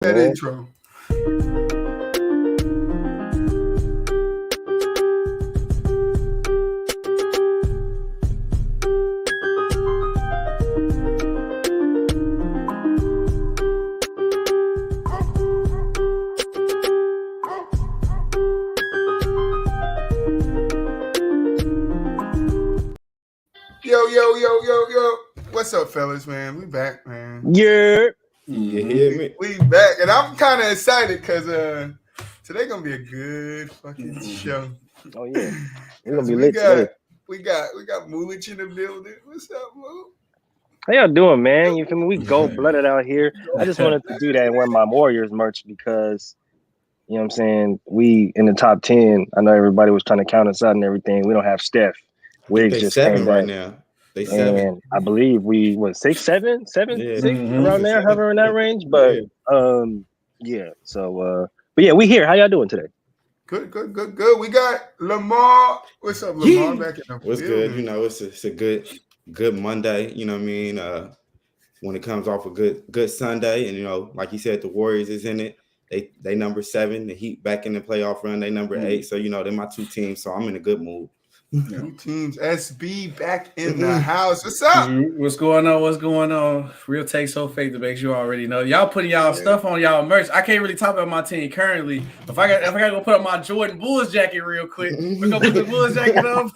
That intro. Yo. What's up, fellas, man? We back, man. Yeah. You hear me? We back. And I'm kind of excited because today going to be a good fucking show. Oh, yeah. We're going to be lit today. We got Moolich in the building. What's up, Moo? How y'all doing, man? You feel me? We gold-blooded out here. I just wanted to do that and wear my Warriors merch because, you know what I'm saying, we in the top 10. I know everybody was trying to count us out and everything. We don't have Steph. Wiggs just came back. Right now. They 7. And I believe we was 6, 7, 7, 6 around there, hovering in that range. But yeah. So but yeah, we here. How y'all doing today? Good. We got Lamar. What's up, Lamar? Back in the What's good? You know, it's a good Monday. You know what I mean? When it comes off a good Sunday, and you know, like you said, the Warriors is in it. They number 7. The Heat back in the playoff run. They number 8. So you know, they're my 2 teams. So I'm in a good mood. 2 teams. SB back in the house. What's up? What's going on? Real Take So Fake to make sure you already know. Y'all putting y'all stuff on y'all merch. I can't really talk about my team currently. If I got to go put up my Jordan Bulls jacket real quick, we're gonna put the Bulls jacket on.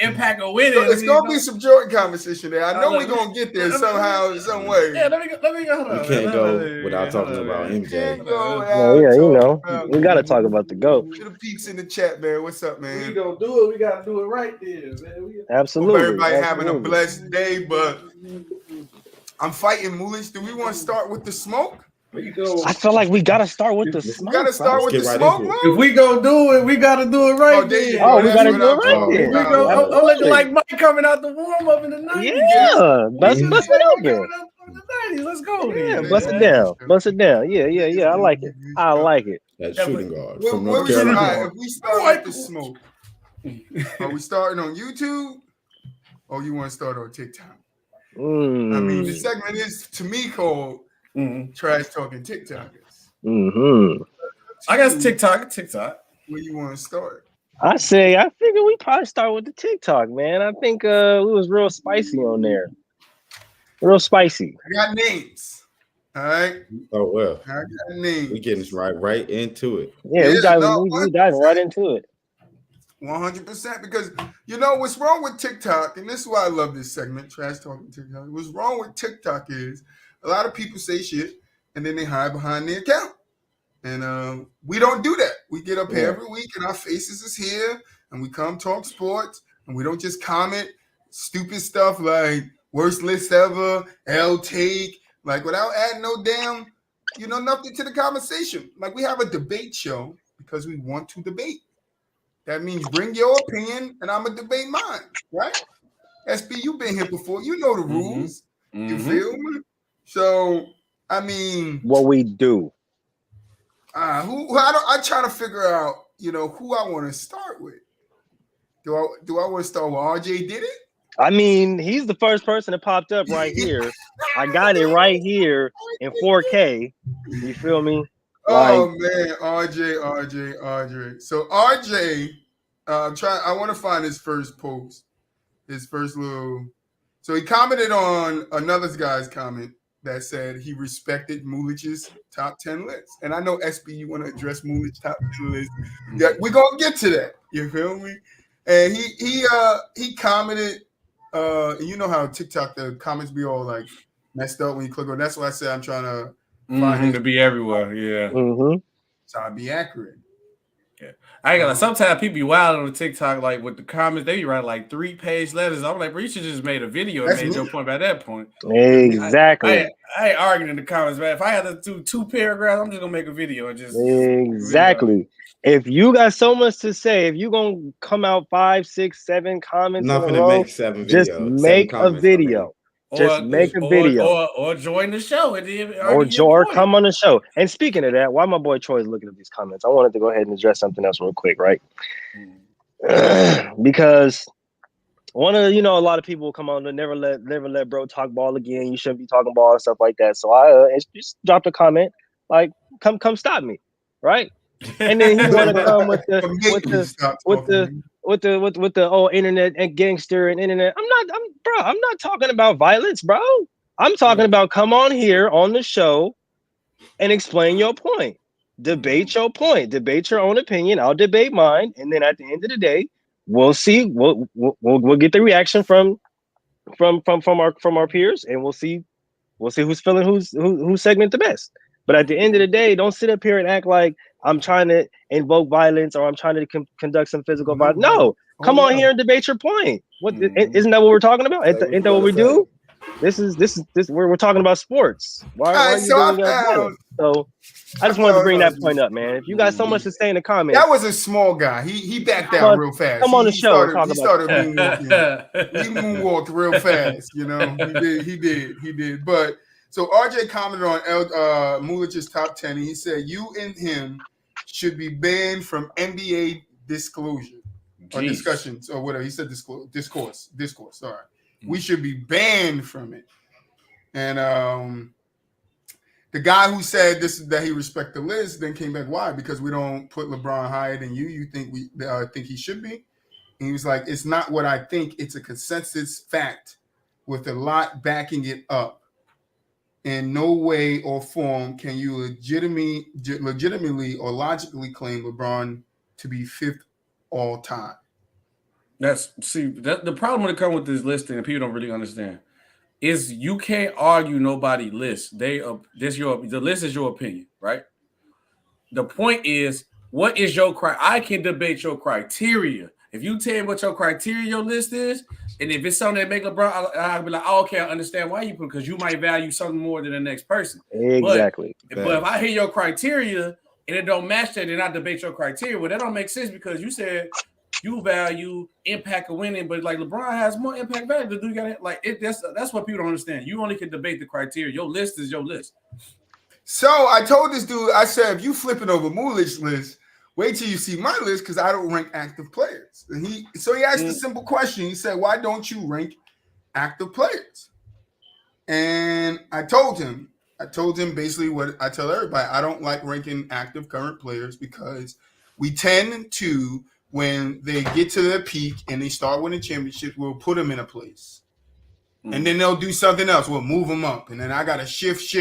Impact of winning. It's gonna be some Jordan conversation there. I know we're gonna get there somehow, some way. Yeah, let me go. You can't go without talking about MJ. You know, we gotta talk about the GOAT. To the peeps in the chat, man. What's up, man? We gonna do it. We gotta do it right there, man. Absolutely. Hope everybody having a blessed day, but I'm fighting Moolich. Do we want to start with the smoke? I feel like we gotta start with the smoke. We gotta start with the smoke, bro. If we gonna do it, we gotta do it right there. Oh, we gotta do it right there. I'm looking like Mike coming out the warm up in the 90s. Yeah, bust it open. Let's go. Yeah, bust it down. Yeah. I like it. That shooting guard from North Carolina. If we start with the smoke, are we starting on YouTube or you want to start on TikTok? I mean, the segment is to me called Trash Talking TikTokers. I guess TikTok. Where you want to start? I figure we probably start with the TikTok, man. I think we was real spicy on there. Real spicy. I got names. All right. Oh well. I got names. We getting right into it. Yeah, we diving right into it. 100%, because you know what's wrong with TikTok, and this is why I love this segment, Trash Talking TikTok. What's wrong with TikTok is a lot of people say shit and then they hide behind their account. And we don't do that. We get up here every week and our faces is here and we come talk sports and we don't just comment stupid stuff like worst list ever, L take, like without adding no damn, nothing to the conversation. Like we have a debate show because we want to debate. That means bring your opinion, and I'm going to debate mine, right? SB, you've been here before. You know the rules. You feel me? So, I mean... What we do. I'm trying to figure out, who I want to start with. Do I want to start with RJ did it? I mean, he's the first person that popped up right here. I got it right here in 4K. You feel me? Oh man, RJ. So RJ, I want to find his first post, his first little. So he commented on another guy's comment that said he respected Moolich's top 10 list, and I know SB, you want to address Moolich top 10 list. Yeah, we're gonna get to that. You feel me? And he commented. You know how TikTok the comments be all like messed up when you click on. That's why I said I'm trying to. Find him to be everywhere, So I'll be accurate. Yeah, I ain't gonna. Sometimes people be wild on TikTok, like with the comments. They be writing like 3-page letters. I'm like, bro, you should just made a video and made your point by that point. Exactly. I ain't arguing in the comments, man. If I had to do 2 paragraphs, I'm just gonna make a video and just exactly. If you got so much to say, if you gonna come out 5, 6, 7 comments, nothing to make 7 videos. Just make a video. Just make a video. Or join the show. Or come on the show. And speaking of that, while my boy Troy is looking at these comments, I wanted to go ahead and address something else real quick, right? Because One of a lot of people come on to never let bro talk ball again. You shouldn't be talking ball and stuff like that. So I just dropped a comment like, come stop me, right? And then he want to come with the internet and gangster and internet. I'm not talking about violence, bro. I'm talking about come on here on the show and explain your point. Debate your point. Debate your own opinion. I'll debate mine, and then at the end of the day, we'll see. We'll get the reaction from our peers, and we'll see who's feeling whose segment the best. But at the end of the day, don't sit up here and act like I'm trying to invoke violence or I'm trying to conduct some physical violence. No, come on here and debate your point. Isn't that what we're talking about? Ain't that what we do? This is we're talking about sports. Why are you doing violence? So I just wanted to bring that point up, man. If you got so much to say in the comments, that was a small guy. He backed out real fast. Come on the show. He started moonwalking. He moonwalked real fast. He did. But so RJ commented on Mulich's top 10. And he said, "You and him should be banned from NBA disclosure or discussions or whatever." He said discourse. Sorry, we should be banned from it. And the guy who said that he respect the list then came back. Why? Because we don't put LeBron higher than you. You think we think he should be? And he was like, "It's not what I think. It's a consensus fact with a lot backing it up. In no way or form can you legitimately or logically claim LeBron to be fifth all time." That's the problem when it comes with this listing, and people don't really understand, is you can't argue nobody list. The list is your opinion, right? The point is, what is your I can debate your criteria. If you tell me what your criteria, your list is, and if it's something that make LeBron, I'll be like, oh, okay, I understand why you put, because you might value something more than the next person. Exactly. But if I hear your criteria and it don't match that, then I debate your criteria. Well, that don't make sense because you said you value impact of winning, but like LeBron has more impact value. Do you got that's what people don't understand. You only can debate the criteria. Your list is your list. So I told this dude, I said, if you flipping over Mulich's list, wait till you see my list because I don't rank active players. And he asked a simple question. He said, "Why don't you rank active players?" And I told him basically what I tell everybody. I don't like ranking active current players because we tend to, when they get to their peak and they start winning championships, we'll put them in a place. And then they'll do something else. We'll move them up. And then I got to shift.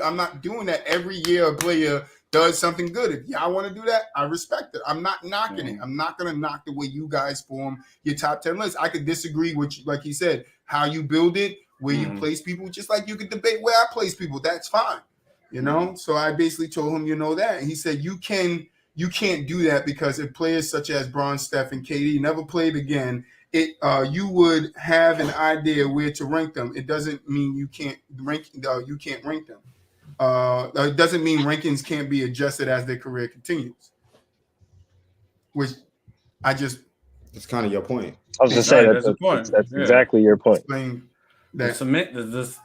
I'm not doing that every year. A player does something good. If y'all want to do that, I respect it. I'm not knocking it. I'm not going to knock the way you guys form your top 10 list. I could disagree with you, like he said, how you build it, where you place people, just like you could debate where I place people. That's fine. So I basically told him, that. And he said, you can't do that because if players such as Bron, Steph, and KD never played again, you would have an idea where to rank them. It doesn't mean you can't rank. You can't rank them. It doesn't mean rankings can't be adjusted as their career continues. Which I just. It's kind of your point. I was just saying that's the point. That's exactly your point. That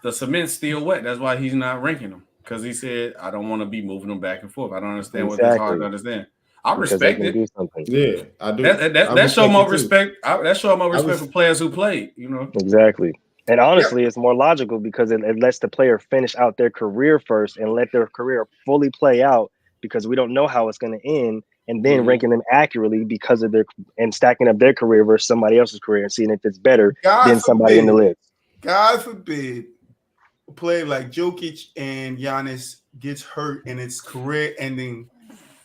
the cement's still wet. That's why he's not ranking them, because he said, "I don't want to be moving them back and forth. I don't understand what that's hard to understand." I respect it. Yeah, I do. That show more respect. That show more respect for players who played. Exactly. And honestly, it's more logical because it lets the player finish out their career first and let their career fully play out, because we don't know how it's going to end, and then ranking them accurately because of and stacking up their career versus somebody else's career and seeing if it's better than somebody in the list. God forbid a player like Jokic and Giannis gets hurt and it's career ending.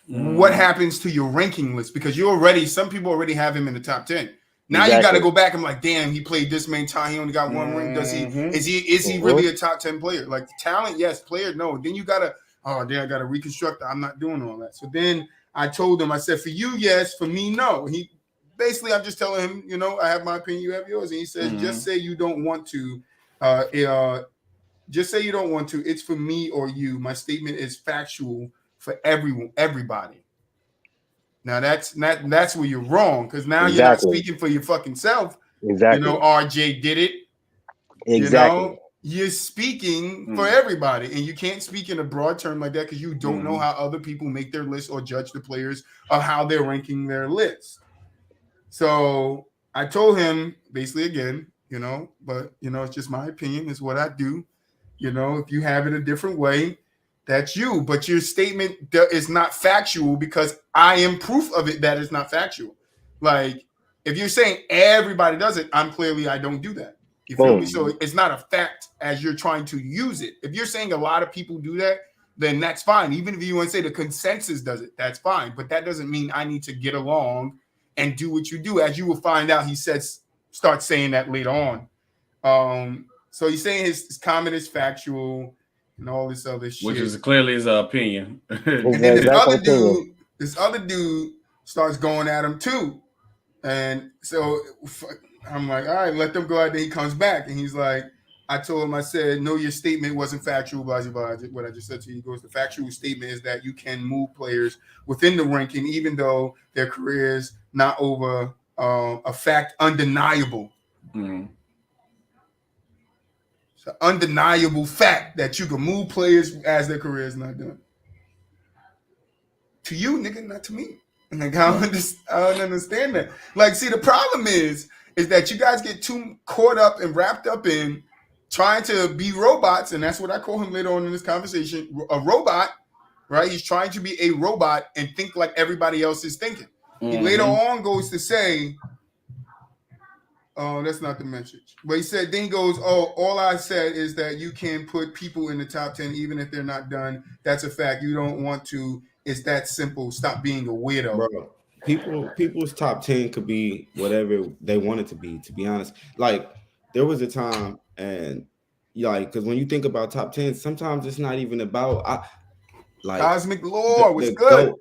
What happens to your ranking list? Because some people already have him in the top 10. Now you got to go back and like, damn, he played this many times. He only got one ring. Is he really a top 10 player? Like talent, yes. Player, no. Then you got to, I got to reconstruct. I'm not doing all that. So then I told him, I said, for you, yes. For me, no. He basically, I'm just telling him, I have my opinion, you have yours. And he says, just say you don't want to. Just say you don't want to. It's for me or you. My statement is factual for everybody. Now that's where you're wrong, because now you're not speaking for your fucking self. Exactly. RJ did it. Exactly. You're speaking for everybody, and you can't speak in a broad term like that because you don't know how other people make their list or judge the players of how they're ranking their list. So I told him basically again, but it's just my opinion. It's what I do. If you have it a different way, that's you. But your statement is not factual because I am proof of it that it's not factual. Like, if you're saying everybody does it, I don't do that. You feel me? So it's not a fact as you're trying to use it. If you're saying a lot of people do that, then that's fine. Even if you want to say the consensus does it, that's fine. But that doesn't mean I need to get along and do what you do. As you will find out, he says, start saying that later on. So he's saying his comment is factual and all this other shit. Which is clearly his opinion. And then this other dude starts going at him too. And so I'm like, all right, let them go out. Then he comes back and he's like, I told him, I said, no, your statement wasn't factual, blah, blah, blah. What I just said to you. He goes, the factual statement is that you can move players within the ranking, even though their career is not over a fact undeniable. Mm-hmm. It's an undeniable fact that you can move players as their career is not done. To you, nigga, not to me. And like, I don't understand that. Like, see, the problem is that you guys get too caught up and wrapped up in trying to be robots, and that's what I call him later on in this conversation, a robot, right? He's trying to be a robot and think like everybody else is thinking. Mm-hmm. He later on goes to say, oh, that's not the message. But then he goes, oh, all I said is that you can put people in the top 10 even if they're not done. That's a fact. You don't want to. It's that simple. Stop being a weirdo. Bro, people's top 10 could be whatever they want it to be honest. Like, there was a time, and because when you think about top 10, sometimes it's not even about cosmic lore was good. GOAT,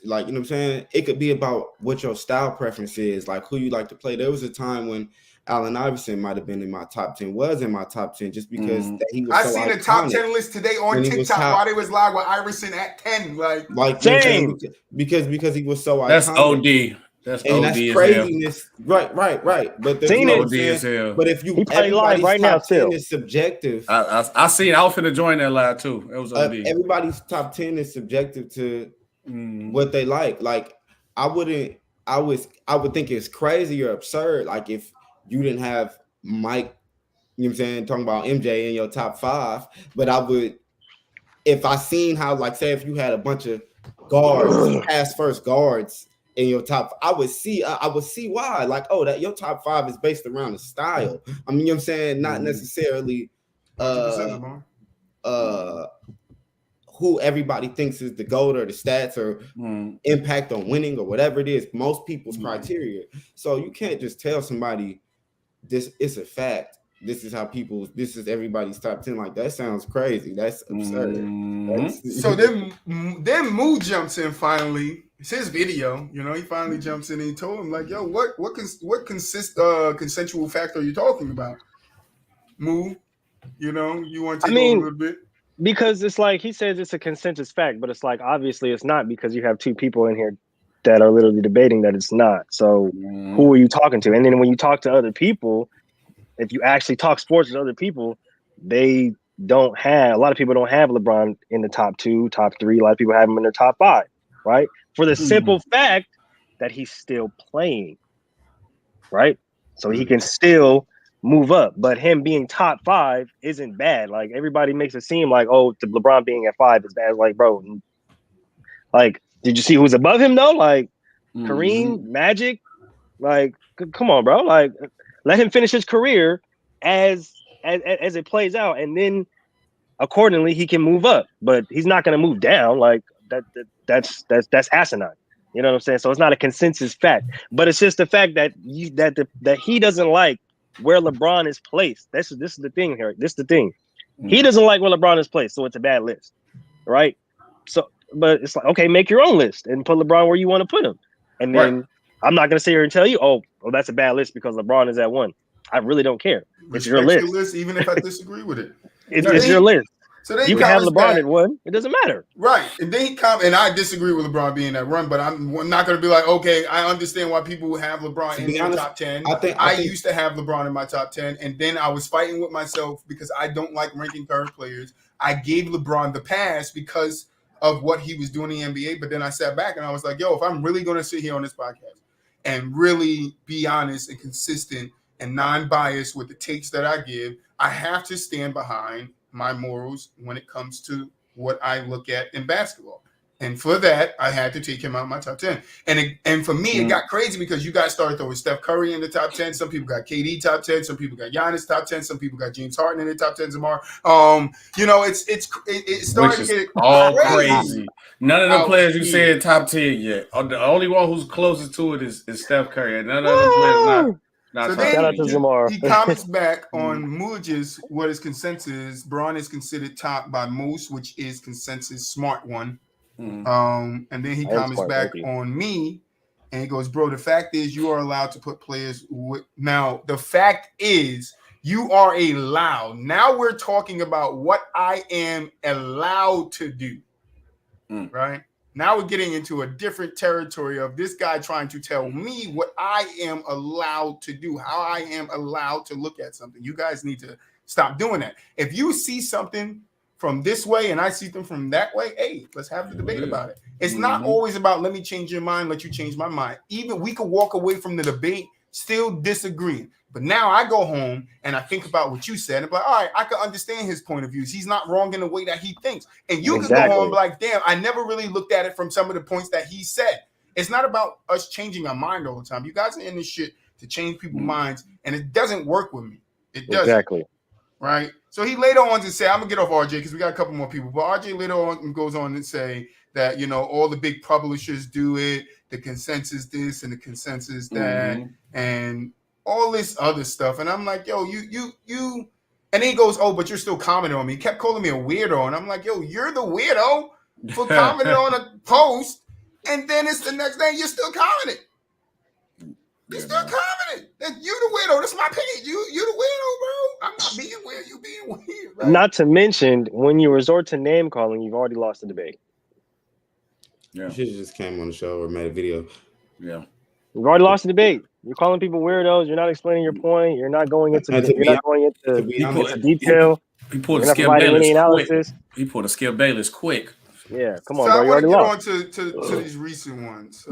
like, you know what I'm saying? It could be about what your style preference is, like who you like to play. There was a time when Allen Iverson might have been in my top 10, was in my top 10 just because he was. I seen a top 10 list today on TikTok while they was live with Iverson at 10. Like same. Because he was so that's iconic. OD. That's craziness. Right. But there's OD as hell. But if you everybody's live right now, top 10 is subjective. I seen. I was finna join that live too. It was OD. Everybody's top 10 is subjective to what they like. Like, I would think it's crazy or absurd. Like, if you didn't have Mike, you know what I'm saying, talking about MJ in your top 5, but I would, if I seen how, like, say if you had a bunch of guards, pass first guards in your top, I would see why. Like, oh, that your top 5 is based around the style. I mean, you know what I'm saying, not necessarily who everybody thinks is the GOAT or the stats or impact on winning or whatever it is, most people's criteria. So you can't just tell somebody this is a fact. This is everybody's top 10. Like, that sounds crazy. That's absurd. So then Moo jumps in finally. It's his video, he finally jumps in and he told him, like, yo, what consensual fact are you talking about? Moo, you want to take over a little bit? Because it's like he says it's a consensus fact, but it's like obviously it's not, because you have two people in here that are literally debating that it's not. So who are you talking to? And then when you talk to other people, if you actually talk sports with other people, a lot of people don't have LeBron in the top 2, top 3. A lot of people have him in the top 5, right? For the simple fact that he's still playing, right? So he can still move up, but him being top 5 isn't bad. Like, everybody makes it seem like, oh, the LeBron being at 5 is bad. Like, bro, like, did you see who's above him though? Like, Kareem, Magic, like, come on, bro. Like, let him finish his career as it plays out, and then accordingly he can move up. But he's not going to move down. Like, that's asinine. You know what I'm saying? So it's not a consensus fact, but it's just the fact that that he doesn't like where LeBron is placed. This is the thing here. This is the thing. He doesn't like where LeBron is placed, so it's a bad list, right? So, but it's like, okay, make your own list and put LeBron where you want to put him, and then I'm not going to sit here and tell you, oh, that's a bad list because LeBron is at 1. I really don't care. It's your list. Even if I disagree with it. It's your list. So then you can have LeBron at 1. It doesn't matter. Right. And then and I disagree with LeBron being at 1, but I'm not going to be like, okay, I understand why people have LeBron in their top 10. I used to have LeBron in my top 10, and then I was fighting with myself because I don't like ranking current players. I gave LeBron the pass because of what he was doing in the NBA, but then I sat back and I was like, yo, if I'm really going to sit here on this podcast and really be honest and consistent and non-biased with the takes that I give, I have to stand behind my morals when it comes to what I look at in basketball. And for that, I had to take him out of my top 10. And for me, it got crazy because you guys started throwing Steph Curry in the top 10. Some people got KD top 10. Some people got Giannis top 10. Some people got James Harden in the top 10 tomorrow. It started to get all crazy. None of the players you said top 10 yet. The only one who's closest to it is Steph Curry. None of the players not so then shout out to Zamar. He comments back on Muj's what his consensus is. Braun is considered top by most, which is consensus smart one. And then he comments back on me and he goes, bro, the fact is you are allowed to put players now the fact is you are allowed. Now we're talking about what I am allowed to do. Right? Now we're getting into a different territory of this guy trying to tell me what I am allowed to do, how I am allowed to look at something. You guys need to stop doing that. If you see something from this way and I see them from that way, hey, let's have the debate about it. It's not always about let me change your mind, let you change my mind. Even we could walk away from the debate still disagreeing. But now I go home and I think about what you said. And I'm like, all right, I can understand his point of views. He's not wrong in the way that he thinks. And you can go home and be like, damn, I never really looked at it from some of the points that he said. It's not about us changing our mind all the time. You guys are in this shit to change people's minds, and it doesn't work with me. It doesn't. Exactly. Right? So he later on to say, I'm going to get off RJ because we got a couple more people. But RJ later on goes on to say that, all the big publishers do it, the consensus this and the consensus that, and all this other stuff. And I'm like, yo, you. And then he goes, oh, but you're still commenting on me. He kept calling me a weirdo. And I'm like, yo, you're the weirdo for commenting on a post. And then it's the next day, you're still commenting. You're still commenting. You the weirdo. That's my page. You the weirdo, bro. I'm not being weird. You being weird, right? Not to mention, when you resort to name calling, you've already lost the debate. Yeah. You should have just came on the show or made a video. Yeah. You've already lost the debate. You're calling people weirdos. You're not explaining your point. You're not going into detail. He pulled a Skip Bayless quick. He pulled a Skip Bayless quick. Yeah, come on, so bro. I want to get lost. on to these recent ones.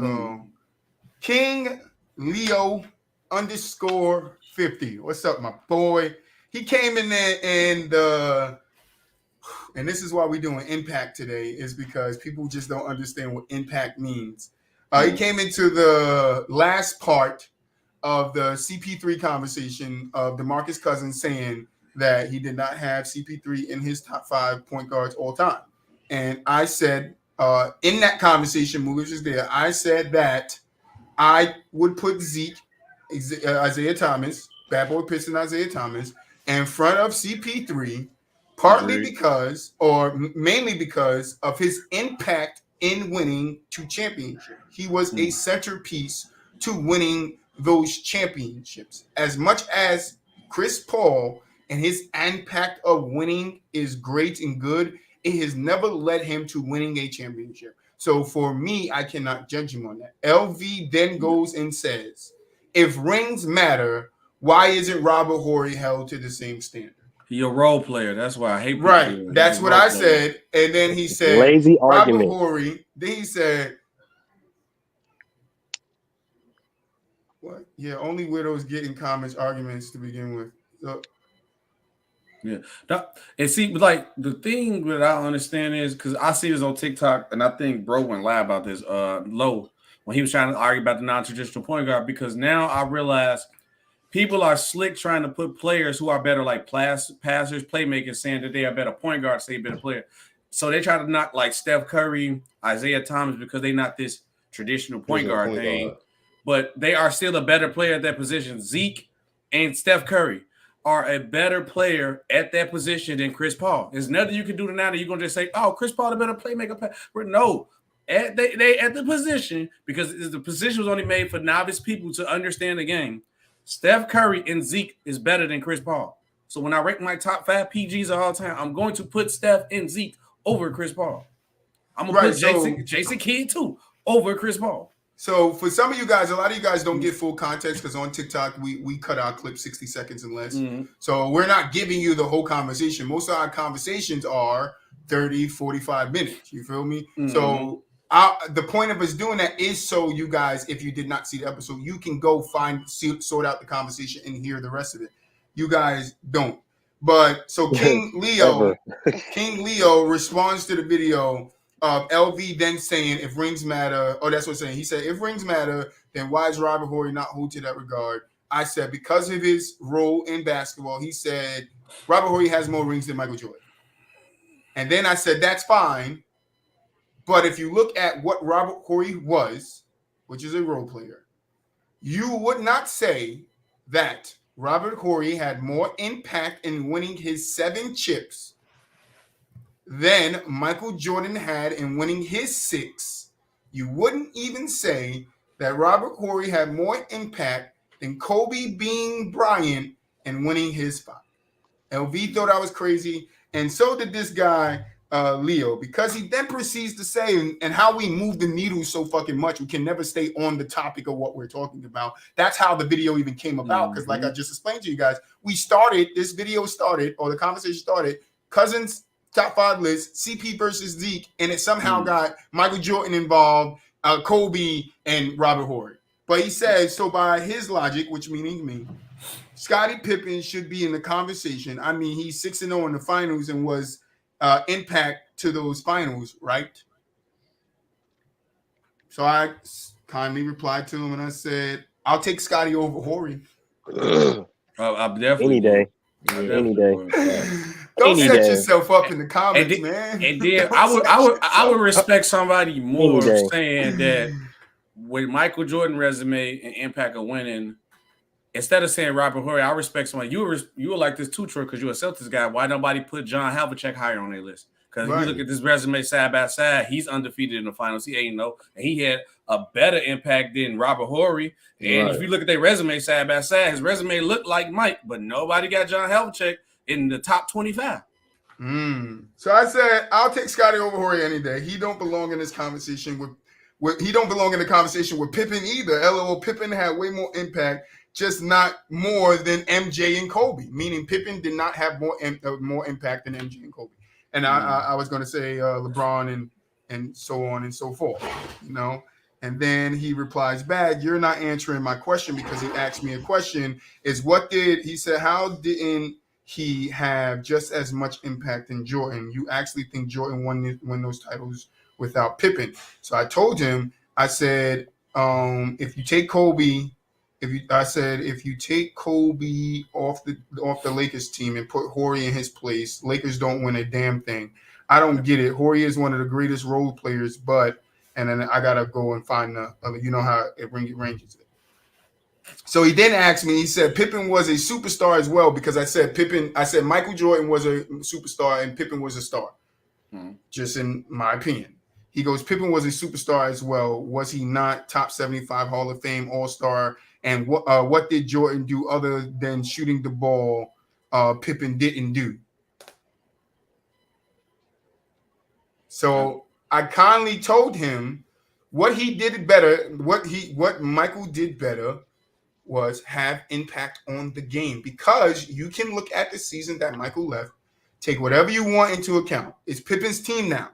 King Leo _50. What's up, my boy? He came in there and this is why we're doing impact today, is because people just don't understand what impact means. He came into the last part of the CP3 conversation of DeMarcus Cousins saying that he did not have CP3 in his top 5 point guards all time. And I said in that conversation, Mulish is there, I said that I would put Zeke, Isaiah Thomas, Bad Boy Piston Isaiah Thomas, in front of CP3, partly because, or mainly because of his impact in winning 2 championships. He was a centerpiece to winning those championships. As much as Chris Paul and his impact of winning is great and good, it has never led him to winning a championship. So for me, I cannot judge him on that. LV then goes and says, if rings matter, why isn't Robert Horry held to the same standard? He's a role player. That's why I hate. Right. That's what I said. And then he said, lazy Robert argument. Horry. Then he said, what? Yeah, only widows get in comments arguments to begin with. So, yeah. And see, like the thing that I understand is because I see this on TikTok, and I think bro went live about this low when he was trying to argue about the non-traditional point guard, because now I realize people are slick trying to put players who are better like passers, playmakers, saying that they are better point guards, say better player. So they try to knock like Steph Curry, Isaiah Thomas, because they're not this traditional point guard thing, but they are still a better player at that position. Zeke and Steph Curry are a better player at that position than Chris Paul. There's nothing you can do now that you're gonna just say, "Oh, Chris Paul the better playmaker." No, they at the position, because the position was only made for novice people to understand the game. Steph Curry and Zeke is better than Chris Paul. So when I rank my top 5 PGs of all time, I'm going to put Steph and Zeke over Chris Paul. I'm gonna put Jason Kidd too over Chris Paul. So for some of you guys, a lot of you guys don't get full context because on TikTok, we cut our clips 60 seconds and less. So we're not giving you the whole conversation. Most of our conversations are 30, 45 minutes. You feel me? So the point of us doing that is so you guys, if you did not see the episode, you can go sort out the conversation and hear the rest of it. You guys don't. But so King Leo responds to the video of LV then saying, if rings matter, that's what I'm saying. He said, if rings matter, then why is Robert Horry not hold to that regard? I said, because of his role in basketball. He said, Robert Horry has more rings than Michael Jordan. And then I said, that's fine. But if you look at what Robert Horry was, which is a role player, you would not say that Robert Horry had more impact in winning his 7 chips than Michael Jordan had in winning his 6. You wouldn't even say that Robert Horry had more impact than Kobe Bean Bryant in winning his 5. LV thought I was crazy, and so did this guy, Leo, because he then proceeds to say, and how we move the needle so fucking much, we can never stay on the topic of what we're talking about. That's how the video even came about, because like I just explained to you guys, this video started, or the conversation started, Cousins top 5 list, CP versus Zeke, and it somehow got Michael Jordan involved, Kobe, and Robert Horry. But he says, so by his logic, which meaning me, Scottie Pippen should be in the conversation. I mean, he's 6-0 in the finals and was impact to those finals, right? So I kindly replied to him and I said, I'll take Scottie over Horry. I'm definitely any day. Don't set yourself up in the comments, man. And then I would respect somebody more saying that with Michael Jordan resume and impact of winning, instead of saying Robert Horry, I respect somebody. You were like this too, Troy, because you're a Celtics guy. Why nobody put John Havlicek higher on their list? Because if you look at this resume side by side, he's undefeated in the finals. He 8-0, and he had a better impact than Robert Horry. And if you look at their resume side by side, his resume looked like Mike, but nobody got John Havlicek in the top 25. So I said, I'll take Scottie over Horry any day. He don't belong in this conversation he don't belong in the conversation with Pippen either. LOL, Pippen had way more impact, just not more than MJ and Kobe, meaning Pippen did not have more impact than MJ and Kobe. And I was going to say LeBron and so on and so forth, you know. And then he replies back, you're not answering my question because he asked me a question. He said, how didn't he have just as much impact in Jordan? You actually think Jordan won those titles without Pippen? So I told him, I said, if you take Kobe, if you take Kobe off the Lakers team and put Horry in his place, Lakers don't win a damn thing. I don't get it. Horry is one of the greatest role players, and then I gotta go and find you know how it ranges it. So he then asked me, he said Pippen was a superstar as well, because I said Michael Jordan was a superstar and Pippen was a star. Just in my opinion. He goes, Pippen was a superstar as well. Was he not top 75 Hall of Fame All-Star? And what did Jordan do other than shooting the ball Pippen didn't do? So I kindly told him what he did better, what Michael did better was have impact on the game, because you can look at the season that Michael left, take whatever you want into account. It's Pippen's team now.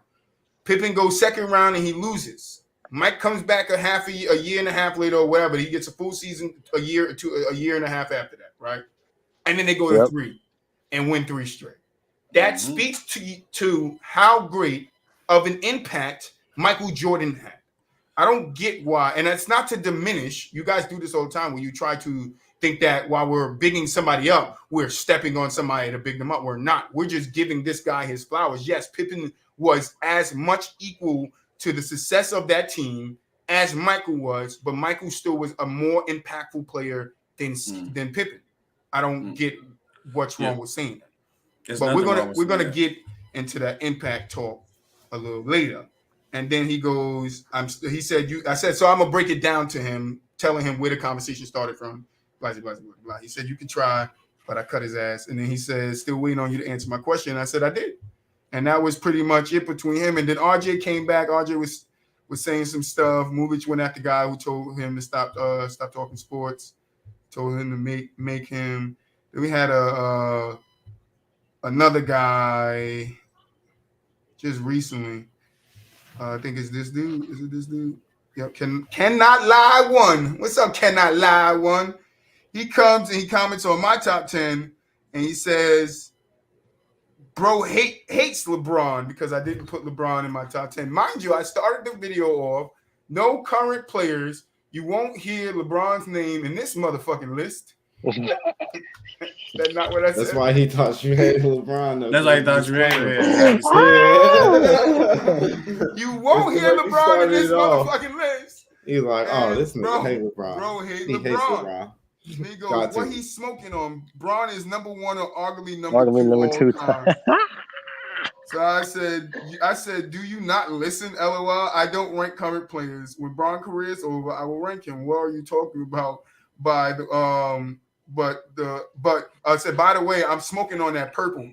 Pippen goes second round and he loses. Mike comes back a year and a half later or whatever. He gets a full season, a year and a half after that, right? And then they go to 3 and win 3 straight. That speaks to how great of an impact Michael Jordan had. I don't get why, and that's not to diminish. You guys do this all the time when you try to think that while we're bigging somebody up, we're stepping on somebody to big them up. We're not. We're just giving this guy his flowers. Yes, Pippen was as much equal to the success of that team as Michael was, but Michael still was a more impactful player than Pippen. I don't get what's wrong with saying that. But we're gonna get into that impact talk a little later. And then he goes, I said, so I'm gonna break it down to him, telling him where the conversation started from. Blah, blah, blah, blah. He said, you can try, but I cut his ass. And then he says, still waiting on you to answer my question. And I said, I did. And that was pretty much it between him. And then RJ came back. RJ was saying some stuff. Movich went at the guy who told him to stop talking sports, told him to make him. Then we had another guy just recently. I think it's this dude. Is it this dude? Yep. Cannot lie one. What's up, cannot lie one? He comes and he comments on my top 10 and he says, bro hates LeBron because I didn't put LeBron in my top 10. Mind you, I started the video off, no current players. You won't hear LeBron's name in this motherfucking list. That's not what I said. That's why he thought you hated LeBron. Though. That's why he thought you hated him. You won't hear LeBron in this motherfucking list. He's like, oh, this nigga hate LeBron. Bro hates LeBron. LeBron. He goes, what he's smoking on? Braun is number one or arguably number two time. So I said, do you not listen? LOL. I don't rank current players. When Braun career is over, I will rank him. What are you talking about? By the but I said, by the way, I'm smoking on that purple.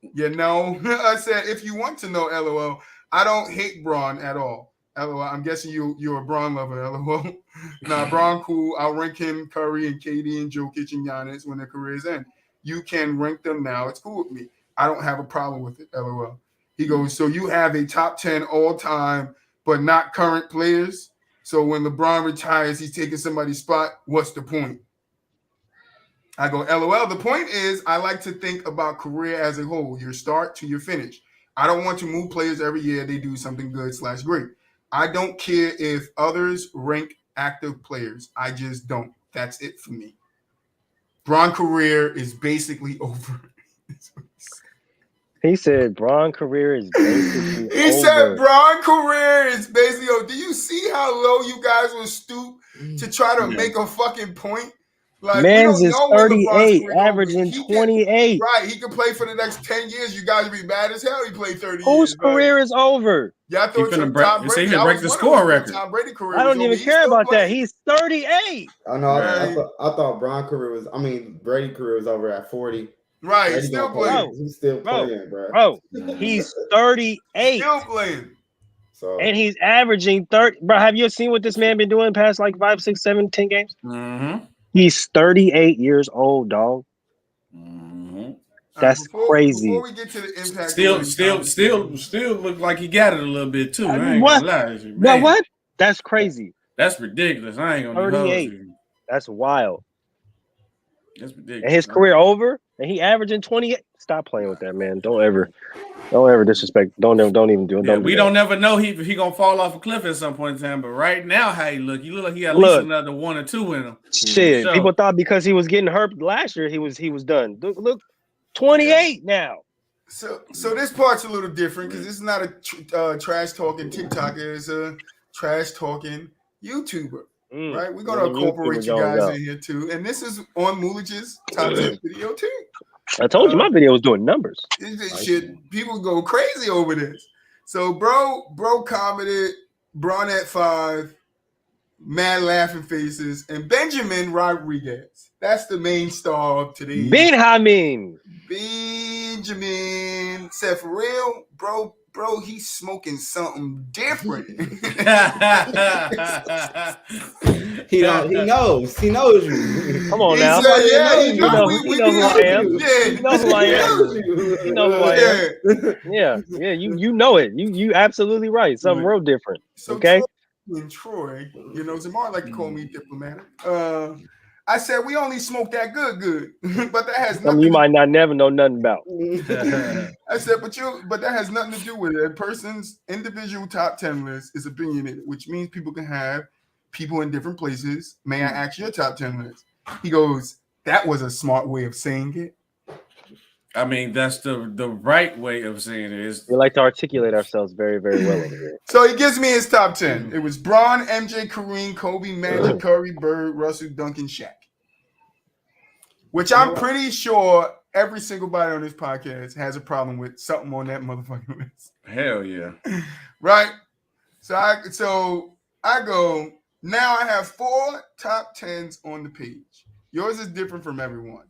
You know, I said, if you want to know, LOL, I don't hate Braun at all. LOL. I'm guessing you're a Braun lover. LOL. Nah, Braun cool. I'll rank him, Curry, and KD, and Jokic, and Giannis when their careers end. You can rank them now. It's cool with me. I don't have a problem with it. LOL. He goes, so you have a top 10 all time, but not current players. So when LeBron retires, he's taking somebody's spot. What's the point? I go, LOL. The point is, I like to think about career as a whole, your start to your finish. I don't want to move players every year. They do something good / great. I don't care if others rank active players. I just don't. That's it for me. Bron career is basically over. He said Bron career is basically over. He said Bron career is basically over. Do you see how low you guys will stoop to try to make a fucking point? Like, Mans is 38, averaging 28. Right, he can play for the next 10 years. You guys would be mad as hell. He played 30 years. Whose career is over? Yeah, I thought Tom Brady. He break the score record. Tom Brady career. I don't even care about that. He's 38. I know. I thought Bron career was. I mean, Brady career was over at 40. Right, he's still playing. He's still playing, bro. Bro, he's 38. Still playing. So, and he's averaging 30. Bro, have you seen what this man been doing past like 5, 6, 7, 10 games? Mm-hmm. He's 38 years old, dog. Mm-hmm. That's crazy. Before we get to the impact, still look like he got it a little bit too. I ain't what? Gonna lie. Now what? That's crazy. That's ridiculous. I ain't gonna 38. That's wild. That's ridiculous. And his career over, and he averaging 28. Stop playing with that, man. Don't ever disrespect. Don't even do it. Yeah, we don't never know if he gonna fall off a cliff at some point in time. But right now, how he look like he got at least another 1 or 2 in him. Shit, people thought because he was getting hurt last year, he was done. Look, 28 now. So this part's a little different because this is not a trash talking TikToker. It's a trash talking YouTuber. Right? We're gonna incorporate you guys in here too. And this is on Mulich's top 10 video too. I told you my video was doing numbers. Shit, people go crazy over this. So bro commented Bron at 5, mad laughing faces, and Benjamin Rodriguez. That's the main star of today. Benjamin said, for real, bro, he's smoking something different. He knows you. Come on now. Said, you know who I am. You know who I am. You know who I am. Yeah. You know it. You absolutely right. Something real different. So okay. Troy, Zamar like to call me diplomatic. I said we only smoke that good, but that has nothing. You might not never know nothing about. I said, but that has nothing to do with it. A person's individual top 10 list is opinionated, which means people can have people in different places. May I ask your top 10 list? He goes, that was a smart way of saying it. I mean, that's the right way of saying it. We like to articulate ourselves very, very well over here. So he gives me his top 10. It was Bron, MJ, Kareem, Kobe, Magic, Curry, Bird, Russell, Duncan, Shaq. Which I'm pretty sure every single body on this podcast has a problem with something on that motherfucking list. Hell yeah. Right? So I go, now I have 4 top 10s on the page. Yours is different from everyone.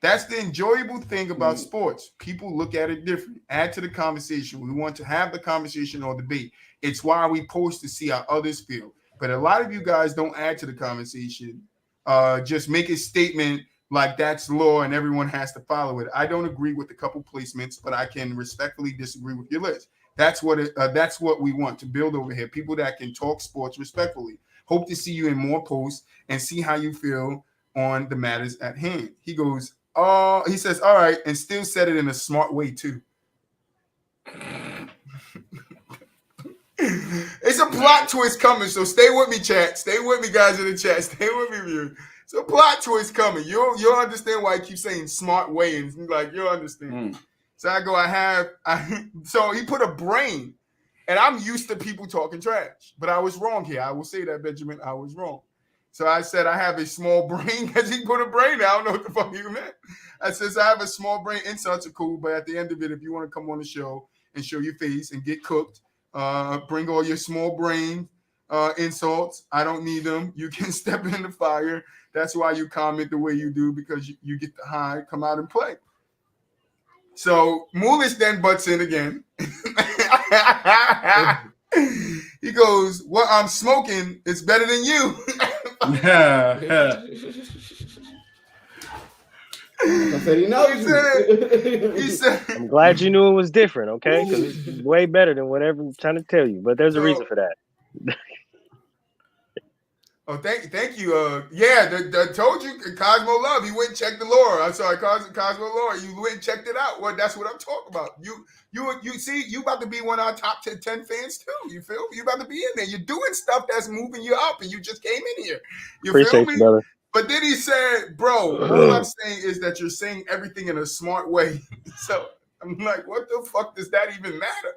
That's the enjoyable thing about sports. People look at it different. Add to the conversation. We want to have the conversation or debate. It's why we post to see how others feel. But a lot of you guys don't add to the conversation. Just make a statement like that's law and everyone has to follow it. I don't agree with a couple placements, but I can respectfully disagree with your list. That's what we want to build over here. People that can talk sports respectfully. Hope to see you in more posts and see how you feel on the matters at hand. He goes, he says, all right, and still said it in a smart way too. It's a plot twist coming, so stay with me, chat. Stay with me, guys in the chat. Stay with me, viewers. It's a plot twist coming. You'll understand why I keep saying smart way, and like you'll understand. So I go, so he put a brain, and I'm used to people talking trash, but I was wrong here. I will say that, Benjamin, I was wrong. So I said I have a small brain because he put a brain. I don't know what the fuck you meant. I says I have a small brain. Insults are cool, but at the end of it, if you want to come on the show and show your face and get cooked, bring all your small brain insults. I don't need them. You can step in the fire. That's why you comment the way you do, because you get the high, come out and play. So Mulish then butts in again. He goes, "What I'm smoking is better than you." I said he knows. He said, I'm glad you knew it was different, okay? Because it's way better than whatever I'm trying to tell you. But there's a reason for that. Oh, thank you. I told you, Cosmo Love. He went and checked the lore. I'm sorry, Cosmo Lore. You went and checked it out. Well, that's what I'm talking about. You see, you about to be one of our top 10 fans too. You feel me? You about to be in there. You're doing stuff that's moving you up, and you just came in here. You Appreciate feel me? you, brother. But then he said, "Bro, all I'm saying is that you're saying everything in a smart way." So I'm like, what the fuck does that even matter?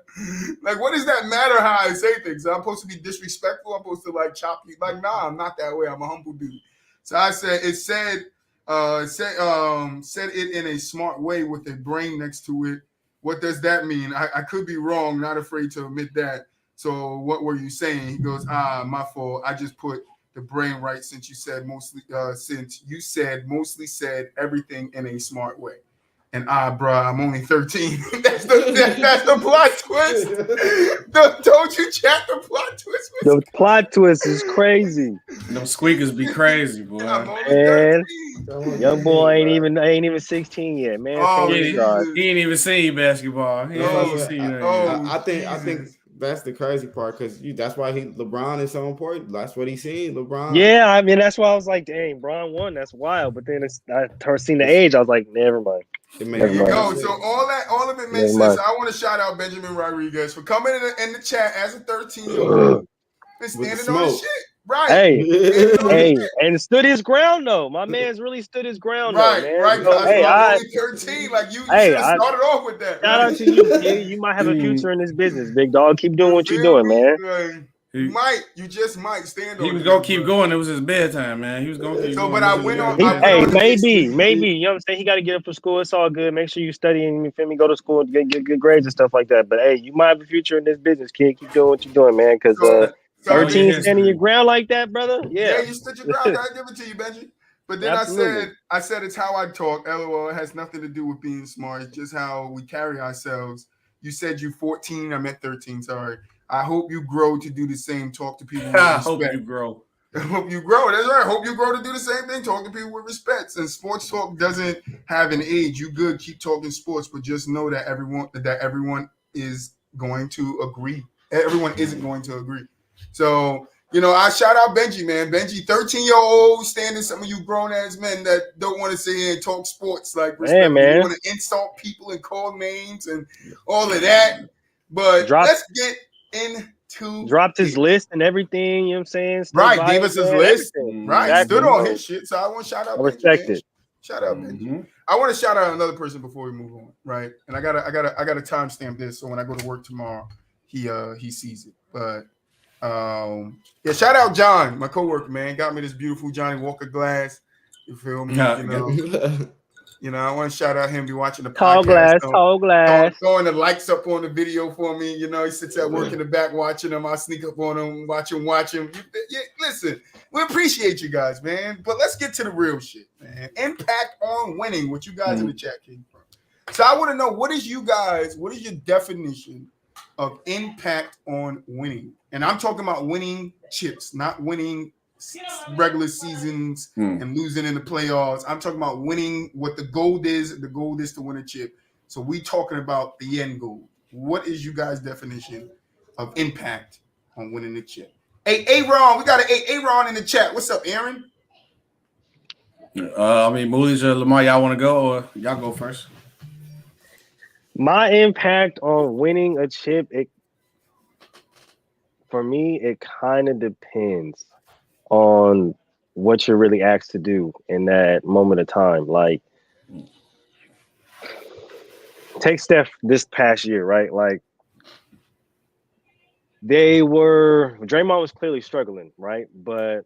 Like, what does that matter how I say things? I'm supposed to be disrespectful. I'm supposed to like chop you. Like, nah, I'm not that way. I'm a humble dude. So I said, said it in a smart way with a brain next to it. What does that mean? I could be wrong. Not afraid to admit that. So what were you saying? He goes, my fault. I just put the brain right since you said mostly said everything in a smart way. And bruh, I'm only 13. that's the plot twist. Told you, chat, the plot twist. The plot twist is crazy. Them squeakers be crazy, boy. I'm only 13. Young boy ain't even 16 yet, man. Oh, He ain't even seen basketball. I think that's the crazy part, because that's why LeBron is so important. That's what he's seen, LeBron. Yeah, I mean, that's why I was like, dang, Bron won. That's wild. But then I seen the age. I was like, never mind. There you go. So all of it makes sense. I want to shout out Benjamin Rodriguez for coming in the chat as a 13-year-old and standing on his shit. Right. Hey, and stood his ground though. My man's really stood his ground though, man. Right. So, I'm only 13. Like you should have started off with that. Shout out to you, kid. You might have a future in this business, big dog. Keep doing what you're doing, man. You just might stand on. He was gonna keep going. It was his bedtime, man. He was gonna keep going. But I went on. Maybe. You know what I'm saying? He got to get up for school. It's all good. Make sure you study and you feel me. Go to school and get good grades and stuff like that. But hey, you might have a future in this business, kid. Keep doing what you're doing, man. Because 13 standing your ground like that, brother. Yeah, you stood your ground. I give it to you, Benji. But then I said it's how I talk. LOL. It has nothing to do with being smart. It's just how we carry ourselves. You said you 14. I meant 13. Sorry. I hope you grow to do the same. Talk to people with respect. I hope you grow. I hope you grow. That's right. I hope you grow to do the same thing. Talk to people with respect. And sports talk doesn't have an age. You good. Keep talking sports, but just know that everyone is going to agree. Everyone isn't going to agree. So, I shout out Benji, man. Benji, 13-year-old, standing some of you grown-ass men that don't want to sit here and talk sports. Like, respect. Man. You want to insult people and call names and all of that. But let's get into dropped his list and everything, you know what I'm saying? Right, gave us his list. Right, exactly. Stood on his shit. So I want to shout out. I respect it. Shout out Benji. I want to shout out another person before we move on, right? And I gotta timestamp this so when I go to work tomorrow, he sees it. But shout out John, my coworker, man. Got me this beautiful Johnny Walker glass. You feel me? I want to shout out him. Be watching the podcast. Tall glass. Throwing the likes up on the video for me. He sits at work in the back watching him. I sneak up on him, watch him. Listen, we appreciate you guys, man. But let's get to the real shit, man. Impact on winning. What you guys in the chat came from. So I want to know what is your definition of impact on winning? And I'm talking about winning chips, not winning regular seasons and losing in the playoffs. I'm talking about winning. What the goal is. The goal is to win a chip. So we talking about the end goal. what is you guys' definition of impact on winning the chip? Hey, Aaron, we got an Aaron in the chat. What's up, Aaron? Moolies or Lamar, y'all want to go or y'all go first? My impact on winning a chip, for me, it kind of depends on what you're really asked to do in that moment of time. Like, take Steph this past year, right? Like, Draymond was clearly struggling, right? But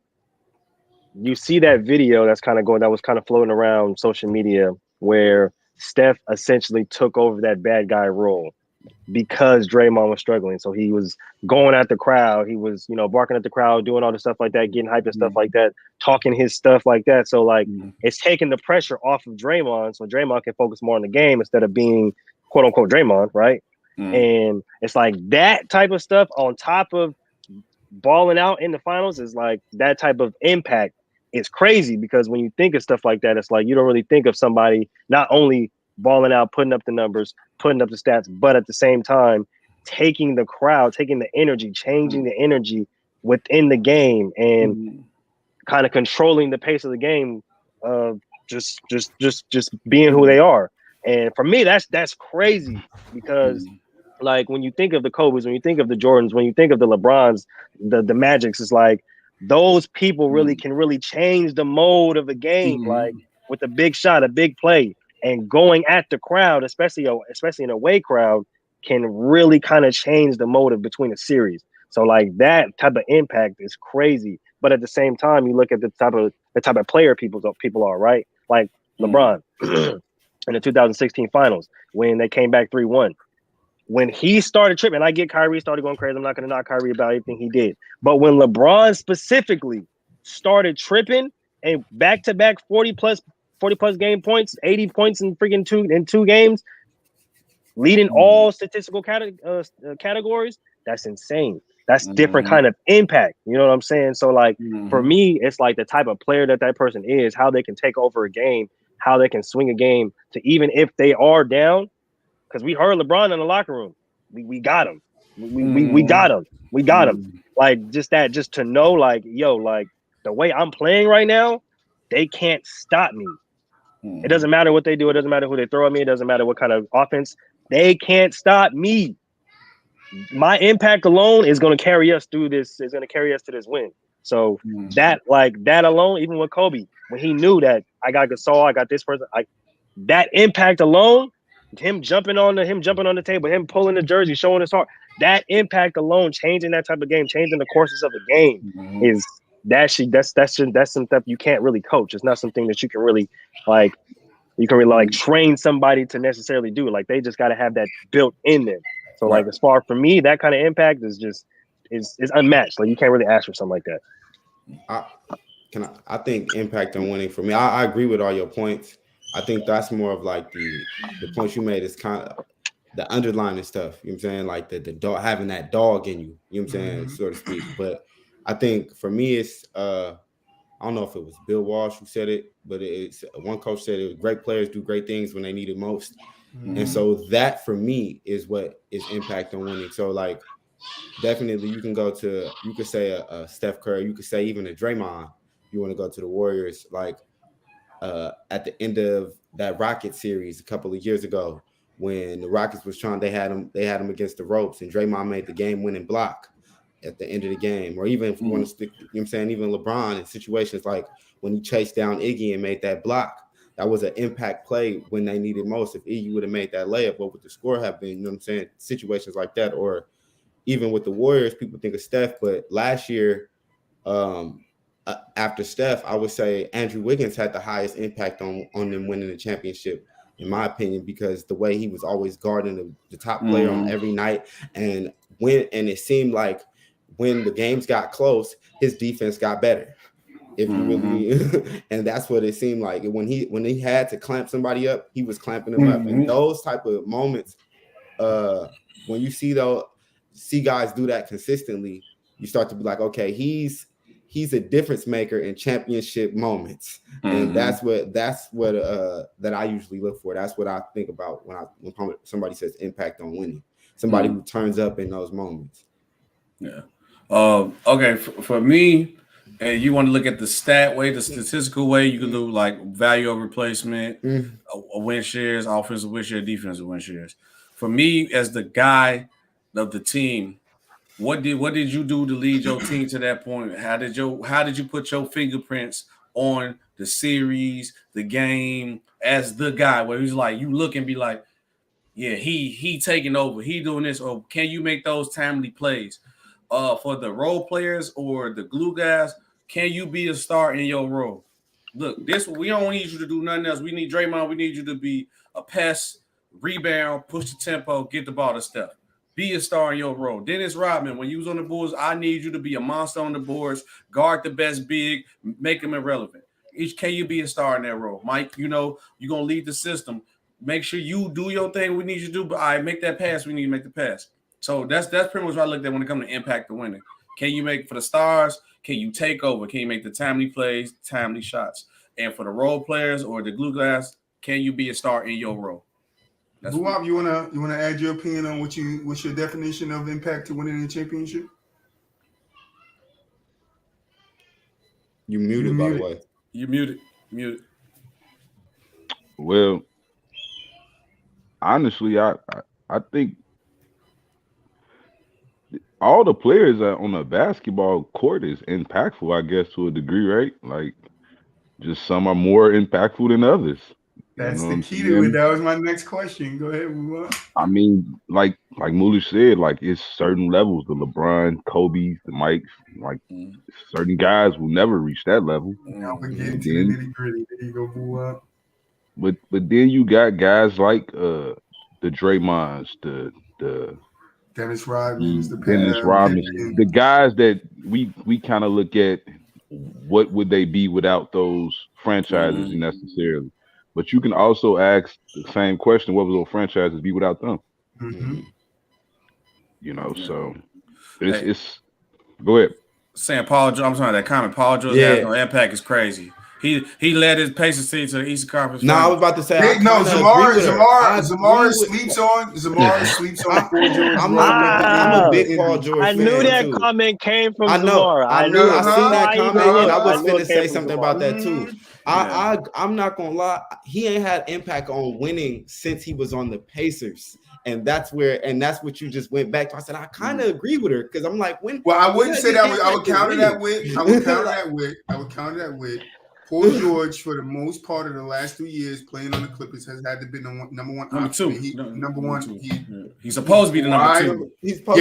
you see that video that was kind of floating around social media where Steph essentially took over that bad guy role because Draymond was struggling. So he was going at the crowd. He was, barking at the crowd, doing all the stuff like that, getting hyped and stuff like that, talking his stuff like that. So, like, it's taking the pressure off of Draymond so Draymond can focus more on the game instead of being, quote unquote, Draymond, right? And it's like that type of stuff on top of balling out in the finals is like that type of impact is crazy, because when you think of stuff like that, it's like you don't really think of somebody not only balling out, putting up the numbers, putting up the stats, but at the same time taking the crowd, taking the energy, changing the energy within the game, and kind of controlling the pace of the game of just being who they are. And for me, that's crazy, because like when you think of the Kobe's, when you think of the Jordans, when you think of the LeBrons, the Magics, it's like those people really can really change the mode of the game, like with a big shot, a big play, and going at the crowd, especially an away crowd, can really kind of change the motive between a series. So like that type of impact is crazy. But at the same time, you look at the type of player people are, right? Like LeBron in the 2016 finals when they came back 3-1. When he started tripping, I get Kyrie started going crazy. I'm not going to knock Kyrie about anything he did. But when LeBron specifically started tripping and back-to-back 40 plus game points, 80 points in freaking two games, leading all statistical categories, that's insane. That's different kind of impact. You know what I'm saying? So like for me, it's like the type of player that person is, how they can take over a game, how they can swing a game to even if they are down. Because we heard LeBron in the locker room. We got him. We got him. We got him. Like just to know, like, yo, like the way I'm playing right now, they can't stop me. It doesn't matter what they do. It doesn't matter who they throw at me. It doesn't matter what kind of offense. They can't stop me. My impact alone is going to carry us through this. Is going to carry us to this win. So that alone, even with Kobe, when he knew that I got Gasol, I got this person, that impact alone. Him jumping on the table, him pulling the jersey, showing his heart. That impact alone, changing that type of game, changing the courses of the game, is that's some stuff you can't really coach. It's not something that you can really train somebody to necessarily do. Like they just got to have that built in them. So like as far for me, that kind of impact is just is unmatched. Like you can't really ask for something like that. I think impact on winning for me. I agree with all your points. I think that's more of like the points you made is kind of the underlying stuff. You know what I'm saying? Like the dog, having that dog in you. You know what I'm saying, so to speak. But I think for me, it's I don't know if it was Bill Walsh who said it, but it's one coach said it was great players do great things when they need it most. And so that for me is what is impact on winning. So like definitely you could say a Steph Curry, you could say even a Draymond. You want to go to the Warriors, like at the end of that Rockets series a couple of years ago, when the Rockets was they had him against the ropes, and Draymond made the game-winning block at the end of the game. Or even if you want to stick, you know what I'm saying, even LeBron in situations like when he chased down Iggy and made that block, that was an impact play when they needed most. If Iggy would have made that layup, what would the score have been? You know what I'm saying? Situations like that. Or even with the Warriors, people think of Steph, but last year, after Steph, I would say Andrew Wiggins had the highest impact on them winning the championship, in my opinion, because the way he was always guarding the top player on every night, and it seemed like when the games got close, his defense got better. If you really, and that's what it seemed like when he had to clamp somebody up, he was clamping them up, and those type of moments, when you see guys do that consistently, you start to be like, okay, he's a difference maker in championship moments. And that's what that I usually look for. That's what I think about when somebody says impact on winning. somebody who turns up in those moments. Yeah. Okay. For me, and you want to look at the stat way, the statistical way, you can do like value of replacement, win shares, offensive win share, defensive win shares. For me, as the guy of the team, what did you do to lead your team to that point? How did you put your fingerprints on the series, the game, as the guy where he's like you look and be like, yeah, he taking over, he doing this, or can you make those timely plays? For the role players or the glue guys, can you be a star in your role? Look, we don't need you to do nothing else. We need Draymond. We need you to be a pest, rebound, push the tempo, get the ball to Steph. Be a star in your role. Dennis Rodman, when you was on the Bulls, I need you to be a monster on the boards, guard the best big, make them irrelevant. Can you be a star in that role? Mike, you're going to lead the system. Make sure you do your thing we need you to do, but I make that pass, we need to make the pass. So that's pretty much what I looked at when it comes to impact the winning. Can you make for the stars? Can you take over? Can you make the timely plays, timely shots? And for the role players or the glue guys, can you be a star in your role? Buwab, you wanna add your opinion on what's your definition of impact to winning the championship? You muted, by the way. You muted. Well, honestly, I think all the players on a basketball court is impactful, I guess, to a degree, right? Like, just some are more impactful than others. That's the key to it. That was my next question. Go ahead, move on. I mean, like Mooley said, like it's certain levels. The LeBron, Kobe's, the Mikes, like certain guys will never reach that level. Now we're getting to the nitty-gritty. There you go, boo up. But then you got guys like the Draymonds, the Dennis Rodmans, the guys that we kind of look at. What would they be without those franchises necessarily? But you can also ask the same question: what would those franchises be without them? So it's. Go ahead. Saying Paul George, I'm sorry, that comment. Paul George has no impact is crazy. He led his Pacers team to the Eastern Conference. No, I was about to say. Zamar sleeps on Paul George. I'm a big Paul George fan. I knew that comment came from Zamar. I knew. I seen that comment, and I was going to say something about that too. I'm not gonna lie. He ain't had impact on winning since he was on the Pacers. And that's what you just went back to. I said, I kind of agree with her because I'm like, when. Well, I wouldn't say that. I would counter that with Paul George, for the most part of the last 2 years playing on the Clippers, has had to be the number one option. He's supposed to be the number two. But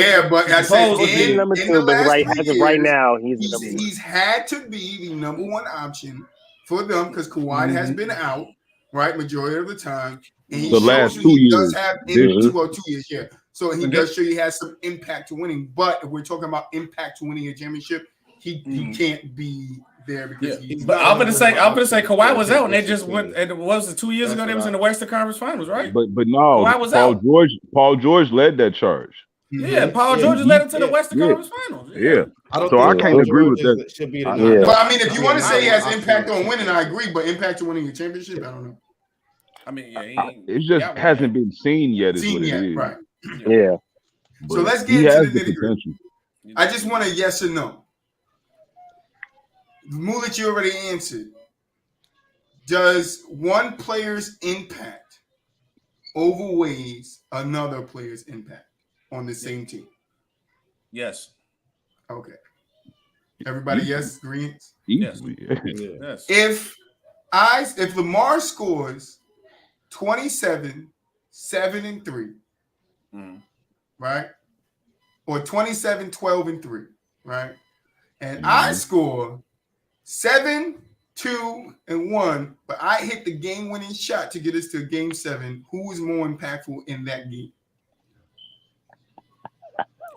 I said the number two, but as of right now, he's had to be the number one option for them because Kawhi has been out, right, majority of the time. And he the last 2 years. Does have 2 years, yeah. So he does show he has some impact to winning. But if we're talking about impact to winning a championship, he can't be there because he's. But I'm gonna say Kawhi was out, and they just went. And what was it 2 years ago? They was in the Western Conference Finals, right? But no, Paul George led that charge. Yeah, Paul George led it to the Western Conference Finals. Yeah. I can't agree with that. But I mean, if you want to say he has impact on winning, I agree. But impact to winning a championship, I don't know. I mean, it just hasn't been seen yet. Right? Yeah. So let's get into the nitty-gritty. I just want a yes or no. Moolit, you already answered. Does one player's impact overweighs another player's impact on the same team? Yes. Okay. Everybody, yes, greens? Yes. If Lamar scores 27, 7 and 3, right? Or 27, 12 and 3, right? And I score 7, 2, and 1, but I hit the game-winning shot to get us to game 7. Who is more impactful in that game?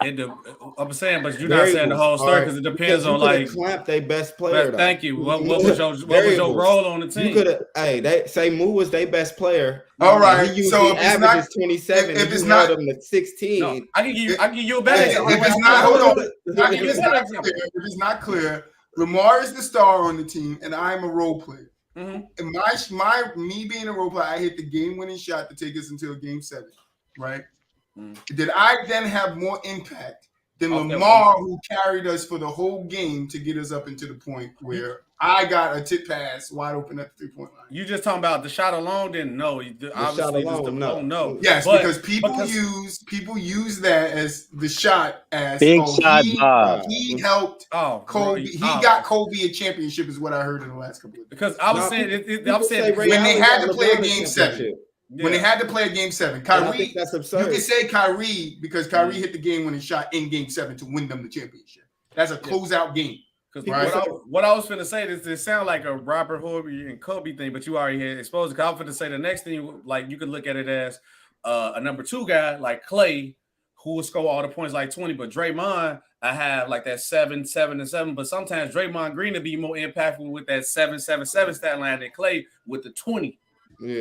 I'm saying, but you're not saying the whole story because it depends on like clamp their best player. Thank you. What was your role on the team? You could have. Hey, they say Moo was their best player. All right. So if averages 27, if it's not them at 16. No, I can give you a better. If it's not, hold on. If it's not clear, Lamar is the star on the team, and I'm a role player. And me being a role player, I hit the game-winning shot to take us until game 7, right? did I then have more impact than Okay, Lamar, who carried us for the whole game to get us up into the point where I got a tip pass wide open at the 3-point line? You just talking about the shot alone? Didn't know. Obviously, just the alone, no. Yes, but because people use that as the shot as big shot Bob. he helped Kobe. He got Kobe a championship, is what I heard in the last couple of days. Because I was saying, I'm saying when they had to play a game 7. Yeah. When they had to play a game 7, Kyrie, that's absurd. You can say Kyrie because Kyrie hit the game-winning shot in game 7 to win them the championship. That's a closeout game. Because what I was going to say is it sound like a Robert Horry and Kobe thing, but you already had exposed. I was going to say the next thing, like you could look at it as a number 2 guy like Clay, who will score all the points like 20, but Draymond, I have like that 7, 7, and 7. But sometimes Draymond Green will be more impactful with that 7, 7, 7 stat line than Clay with the 20.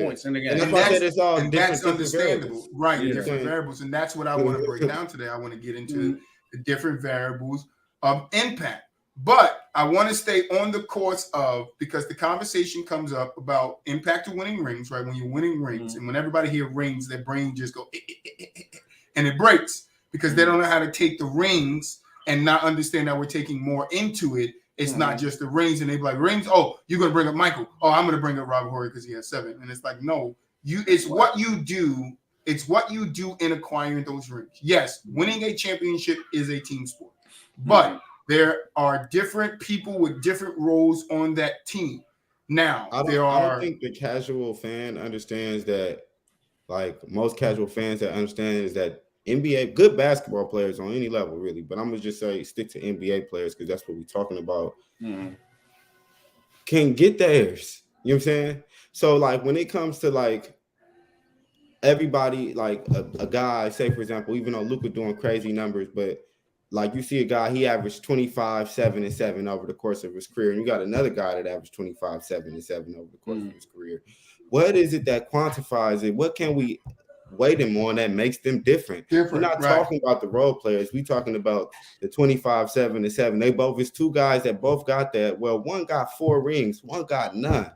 Points in the game. And that's understandable. Right, different variables. And that's what I want to break down today. I want to get into the different variables of impact. But I want to stay on the course of, because the conversation comes up about impact of winning rings, right? When you're winning rings, and when everybody hears rings, their brain just go, and it breaks because they don't know how to take the rings and not understand that we're taking more into it. It's not just the rings, and they be like, rings, oh, you're going to bring up Michael. Oh, I'm going to bring up Robert Horry because he has 7. And it's like, no, it's what you do. It's what you do in acquiring those rings. Yes, winning a championship is a team sport. But there are different people with different roles on that team. Now, I don't think the casual fan understands that, like most casual fans that understand is that NBA, good basketball players on any level, really, but I'm going to just say stick to NBA players because that's what we're talking about, can get theirs. You know what I'm saying? So, like, when it comes to, like, everybody, like a guy, say, for example, even though Luka doing crazy numbers, but, like, you see a guy, he averaged 25, 7, and 7 over the course of his career, and you got another guy that averaged 25, 7, and 7 over the course of his career. What is it that quantifies it? What can we weigh them on that makes them different? We're not talking about the role players. We're talking about the 25, 7, and 7. They both, it's 2 guys that both got that. Well, one got 4 rings, one got none.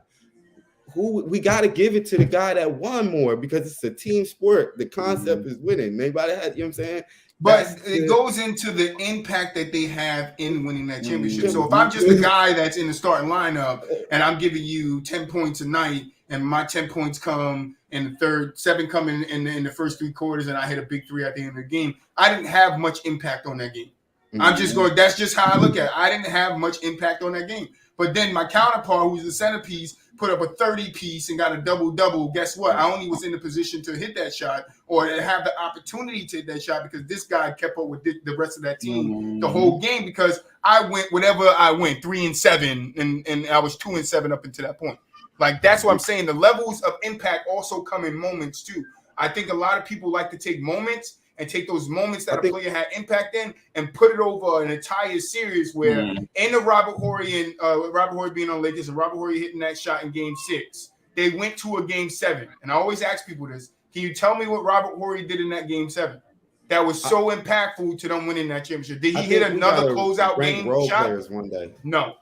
We got to give it to the guy that won more because it's a team sport. The concept is winning. Anybody had, you know what I'm saying? But it goes into the impact that they have in winning that championship. So if I'm just a guy that's in the starting lineup and I'm giving you 10 points a night and my 10 points come in the third, 7 come in the first 3 quarters and I hit a big 3 at the end of the game, I didn't have much impact on that game. I'm just going, that's just how I look at it. I didn't have much impact on that game. But then my counterpart, who's the centerpiece, put up a 30-piece and got a double-double. Guess what? I only was in the position to hit that shot or to have the opportunity to hit that shot because this guy kept up with the rest of that team the whole game because I went whatever I went, 3 and 7, and I was 2 and 7 up until that point. Like, that's what I'm saying. The levels of impact also come in moments, too. I think a lot of people like to take moments and take those moments that a player had impact in and put it over an entire series where in the Robert Horry and Robert Horry being on Lakers and Robert Horry hitting that shot in game 6, they went to a game 7. And I always ask people this. Can you tell me what Robert Horry did in that game 7 that was so impactful to them winning that championship? Did he hit another closeout game shot? One day. No.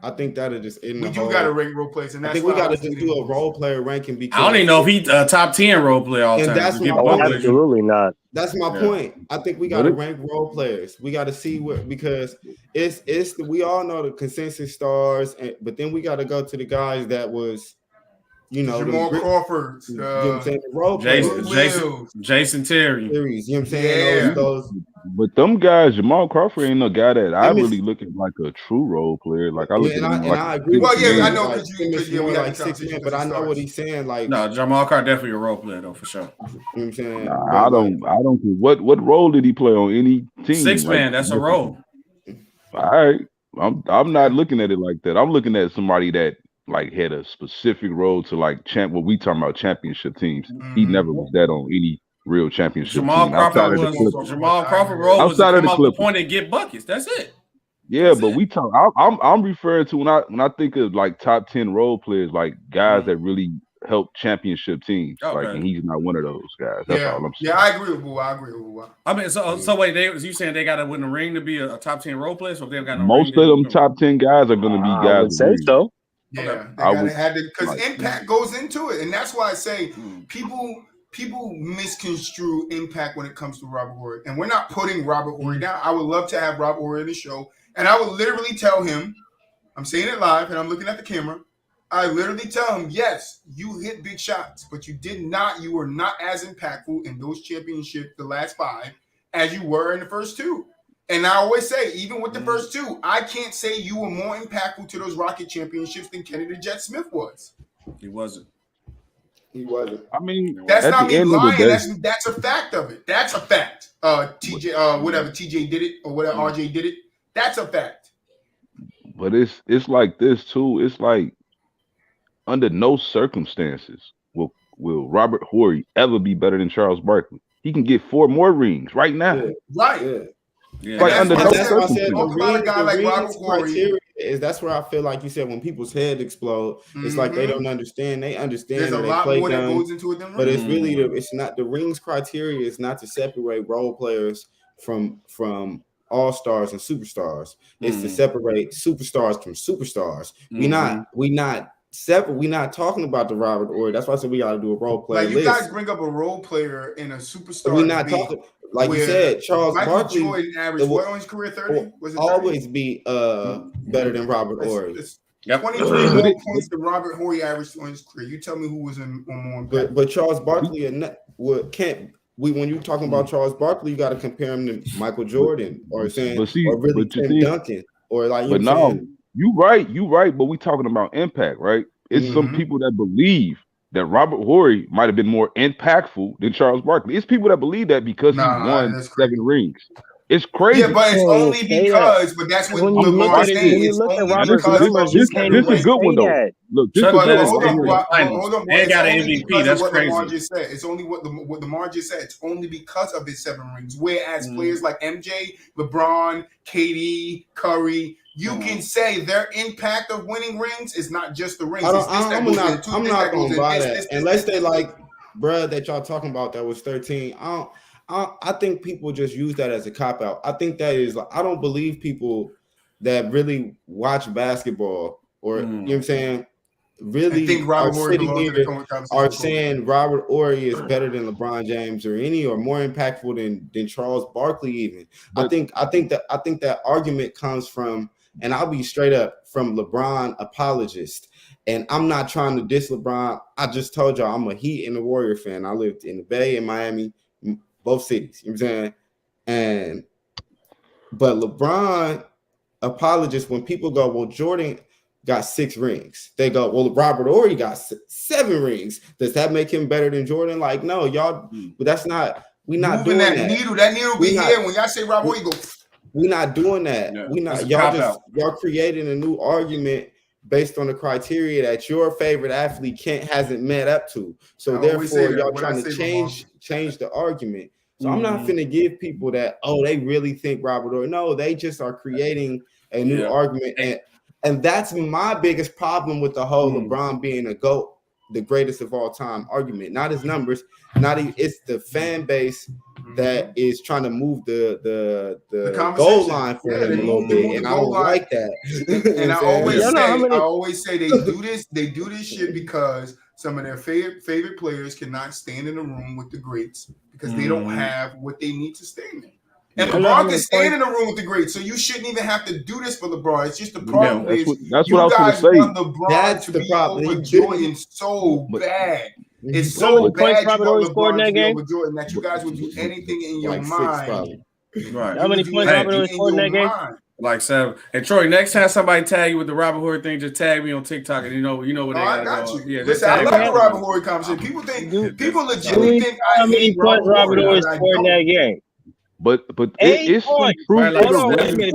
I think that is just in the whole. We do got to rank role players, and that's I think we got to just do a role player ranking because I don't even know if he's a top 10 role player all time. That's absolutely not. That's my point. I think we got to rank role players. We got to see what because it's we all know the consensus stars, but then we got to go to the guys that was. You know, Jamal Crawford, you know what I'm saying? The role Jason Terry. You know what I'm saying? Those. But them guys, Jamal Crawford ain't no guy that I really look at like a true role player. Like I look at him like. I agree. Well, yeah, I know because we like 6 men, but I know what he's saying. Like, no, Jamal Crawford definitely a role player though for sure. You know what I'm saying? I don't. What role did he play on any team? 6 man, that's a role. All right, I'm not looking at it like that. I'm looking at somebody that. Like had a specific role to like what we talking about championship teams. He never was that on any real championship Jamal team. Crawford role was to come off the point and get buckets. That's it. Yeah, but we talk. I'm referring to when I think of like top 10 role players, like guys that really help championship teams. Like, and he's not one of those guys. That's all I'm saying. Yeah, I agree with Boo. I mean, so wait, you saying they got to win a ring to be a top 10 role player? So if they've got no most of them top 10 guys are going to be guys. I would say so. Yeah, they gotta have because impact goes into it, and that's why I say people people misconstrue impact when it comes to Robert Horry. And we're not putting Robert Horry down. I would love to have Robert Horry in the show. And I would literally tell him, I'm saying it live and I'm looking at the camera. I literally tell him, yes, you hit big shots, but you were not as impactful in those championships, the last 5, as you were in the first 2. And I always say, even with the first 2, I can't say you were more impactful to those Rocket championships than Kennedy Jet Smith was. He wasn't. I mean, That's at not the me end of the lying. day, That's a fact of it. That's a fact. Whatever TJ did it or whatever RJ did it. That's a fact. but it's like this too. It's like under no circumstances will Robert Horry ever be better than Charles Barkley. He can get 4 more rings right now. Yeah. Right. Yeah. Yeah. Like under no That's why I said Talk about a guy like Robert Horry. criteria is that's where I feel like you said when people's head explode, it's like they don't understand. They understand There's a that they lot play more that dumb, goes into it than but rings. it's really it's not the rings criteria is not to separate role players from all-stars and superstars. It's to separate superstars from superstars. We not talking about the Robert Horry. That's why I said we got to do a role player Like you list. guys bring up a role player in a superstar. We're not talking like you said. Charles Michael Barkley Jordan averaged what on his career 30? Was it 30? always be better than Robert Horry. It's 23 more points than Robert Horry averaged on his career. You tell me who was on more impact. But Charles Barkley when you're talking about Charles Barkley, you got to compare him to Michael Jordan or Tim Duncan or like. But no, you right. But we talking about impact, right? It's some people that believe that Robert Horry might have been more impactful than Charles Barkley. It's people that believe that because he won 7 rings. It's crazy. Yeah, but it's only because. But that's what LeBron's saying. When you look at Robert's numbers, this is a good one though. Look, this is hold on. They got an MVP. That's what crazy. Lamar just said. It's only what Lamar just said. It's only because of his 7 rings. Whereas players like MJ, LeBron, KD, Curry, you can say their impact of winning rings is not just the rings. I'm not gonna buy that unless they like, bruh, that y'all talking about that was 13. I think people just use that as a cop out. I think that is like, I don't believe people that really watch basketball or you know what I'm saying really think Robert Horry are saying Robert Horry is better than LeBron James or more impactful than Charles Barkley even. I think that argument comes from, and I'll be straight up, from LeBron apologist. And I'm not trying to diss LeBron. I just told y'all I'm a Heat and a Warrior fan. I lived in the Bay and Miami, both cities. You know what I'm saying? But LeBron apologists, when people go, well, Jordan got 6 rings. They go, well, Robert Horry got 7 rings. Does that make him better than Jordan? Like, no, y'all, but that's not, we're not doing that. That needle be here. When y'all say Robert Horry, go. We're not doing that. Yeah, we're not. Y'all creating a new argument based on the criteria that your favorite athlete hasn't met up to. So therefore, y'all trying to change the argument. So I'm not finna give people that, they really think Robert Horry. No, they just are creating a new argument. And that's my biggest problem with the whole LeBron being a GOAT, the greatest of all time argument. Not his numbers, it's the fan base that is trying to move the goal line for him a little bit, and I don't like that. And I always say they do this shit because some of their favorite players cannot stand in a room with the greats because they don't have what they need to stand in. And LeBron can stand in the room with the greats, so you shouldn't even have to do this for LeBron. It's just the problem that's what I was going to say. LeBron that's to the be problem. over Jordan so bad. It's so bad you want LeBron to be over Jordan that you guys would do anything in your mind. Right. How many points Robert Horry scored in that game? Like 7. And Troy, next time somebody tag you with the Robert Horry thing, just tag me on TikTok, and you know what they I got. got you. Yeah, listen, I love the Robert Horry conversation. People legitimately think how many points Robert Horry scored in that game. But it's some truth. Hold on, wait a minute.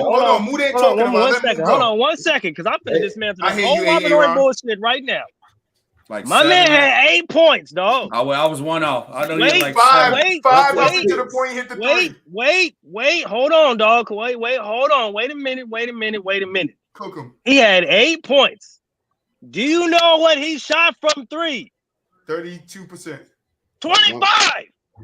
Hold on, Mood ain't talking about. Hold on, 1 second, because I'm finna dismantle this whole Robert Horry bullshit right now. Like my 7. man had 8 points, dog. I was 1 off. I don't wait, get like 5. 7. 5 up to the point he hit the 3. Wait. Hold on, dog. Wait. Hold on. Wait a minute. Cook him. He had 8 points. Do you know what he shot from 3? 32%. 25.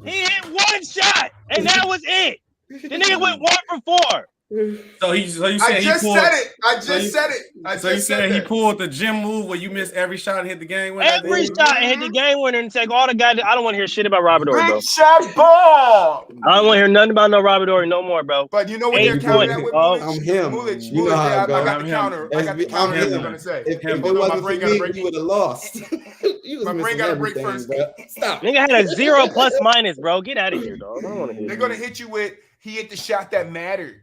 He hit 1 shot, and that was it. The nigga went 1 for 4. So you I saying just he pulled? said it. I just said it. I So you just said saying he that. pulled the gym move where you miss every shot and hit the game winner? Every shot and hit the game winner and take all the guys. I don't want to hear shit about Robert Ory, bro. Big shot ball. I don't want to hear nothing about no Robert Ory no more, bro. But you know what 8 they're counting points, that with dog. I'm him. Mulich. You know how it I goes. got the I'm counter. him. I got the I'm counter. him. I'm gonna say. If Him. it Hold on, my wasn't for brain gotta me, break. you would have lost. You was My brain missing gotta break everything, first. bro. Stop. Nigga had a 0 plus minus, bro. Get out of here, dog. I don't want to hear They're that. gonna hit you with he hit the shot that mattered.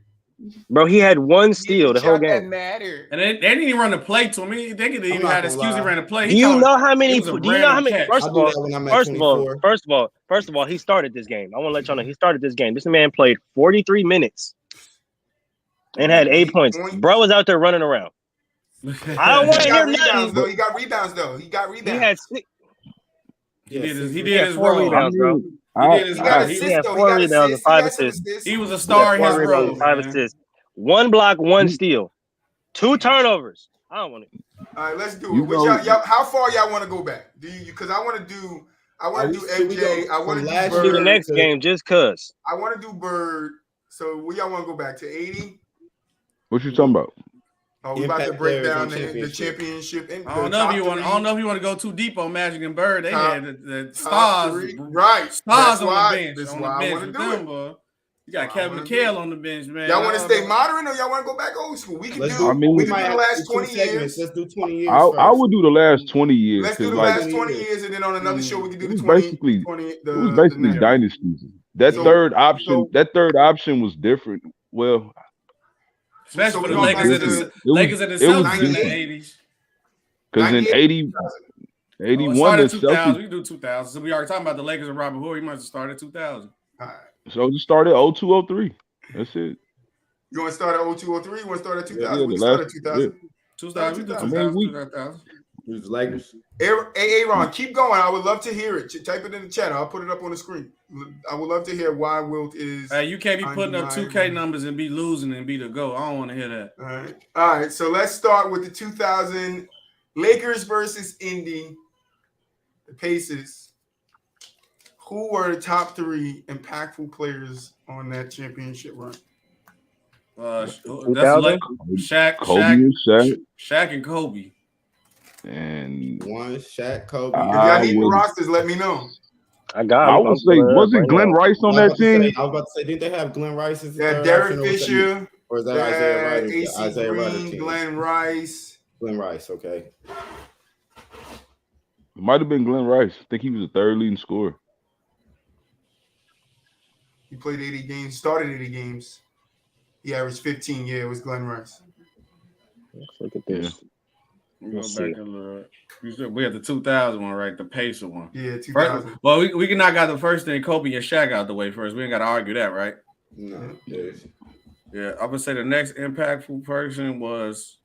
Bro, he had one He steal hit the whole shot that game. mattered. And they didn't even run the play to him. They could even not had an gonna excuse he lie. ran the play. Do you know how many? It was a Do you know how random many? catch. First I of do all, that when I'm at 24. First of all, he started this game. I want to let y'all know he started this game. This man played 43 minutes and had 8 points. Bro was out there running around. I don't want to hear nothing. He got rebounds though. He got rebounds. He had six, He did he his had 4 role. rebounds, bro. He did his He got role. assists He had though. 4 rebounds and 5 He got some assists. He was a star in He had his 4 rebounds role. and 5 Man. assists. 1 block, 1 steal, 2 turnovers. I don't want to. All right, let's do You it. know- Y'all, how far y'all want to go back? Do you? Because I want to do Should we MJ. go I want to from do last Do the Bird. next game just cause. I want to do Bird. So where y'all want to go back to 80? What you talking about? Oh, we about to Impact break players down on the championship. championship. And I don't know if you want. I don't know if you want to go too deep on Magic and Bird. They Top- had the top stars, three. Right. Stars That's on why- the bench. that's On why the I bench wanna with do them, it. boy. You got That's why I Kevin wanna do McHale it. on the bench, man. Y'all want I to don't stay know. modern or y'all want to go back old school? We can Let's do. do. I mean, we we can might do the have last to do 20 two segments. years. Let's do 20 years. I first. would do the last 20 years Let's do because the like last 20 years. years, and then on another show we can do it the was 20. basically 20 it was basically next. dynasties. That So- third option, so- that third option was different. Well, Especially So for we the going Lakers back and to- the it was Lakers and the it was Celtics in the different 80s. because in 98. 81 started the 2000. Celtics. We can do 2000. So we already talking about the Lakers and Robert Horry. You might as well start at 2000. All right. So just started 02, 03. That's it. You want to start at 02 or 03? You want to start at 2000? Yeah, we the can start last- at 2000. 2000. We do 2000. 2000. I mean, 2000. Who's the Lakers? Hey, Aaron, keep going. I would love to hear it. Type it in the chat. I'll put it up on the screen. I would love to hear why Wilt is. Hey, you can't be putting up undeniable. 2K numbers and be losing and be the GOAT. I don't want to hear that. All right. So let's start with the 2000 Lakers versus Indy. The Pacers. Who were the top 3 impactful players on that championship run? That's 2000? like Shaq, Kobe and Shaq Shaq and Kobe. and One, Shaq, Kobe. If y'all I need the would- rosters, let me know. I got. I him. would say wasn't Glenn Rice on that team? I was about to say, didn't they have Glenn Rice as the Yeah, third Derek option, or was that- Fisher, or is that Isaiah Ryder? AC Isaiah Ryder Green, team. Glenn Rice. Glenn Rice, okay. It might have been Glenn Rice. I think he was the third leading scorer. He played 80 games, started 80 games. He averaged 15. Yeah, it was Glenn Rice. Let's look at this. We go Let's back see. and look. We had the 2000 one, right? The Pacer one. Yeah, 2000. First, well, we can knock out the first thing, Kobe and Shaq out the way first. We ain't got to argue that, right? No, there's Yeah, I would say the next impactful person was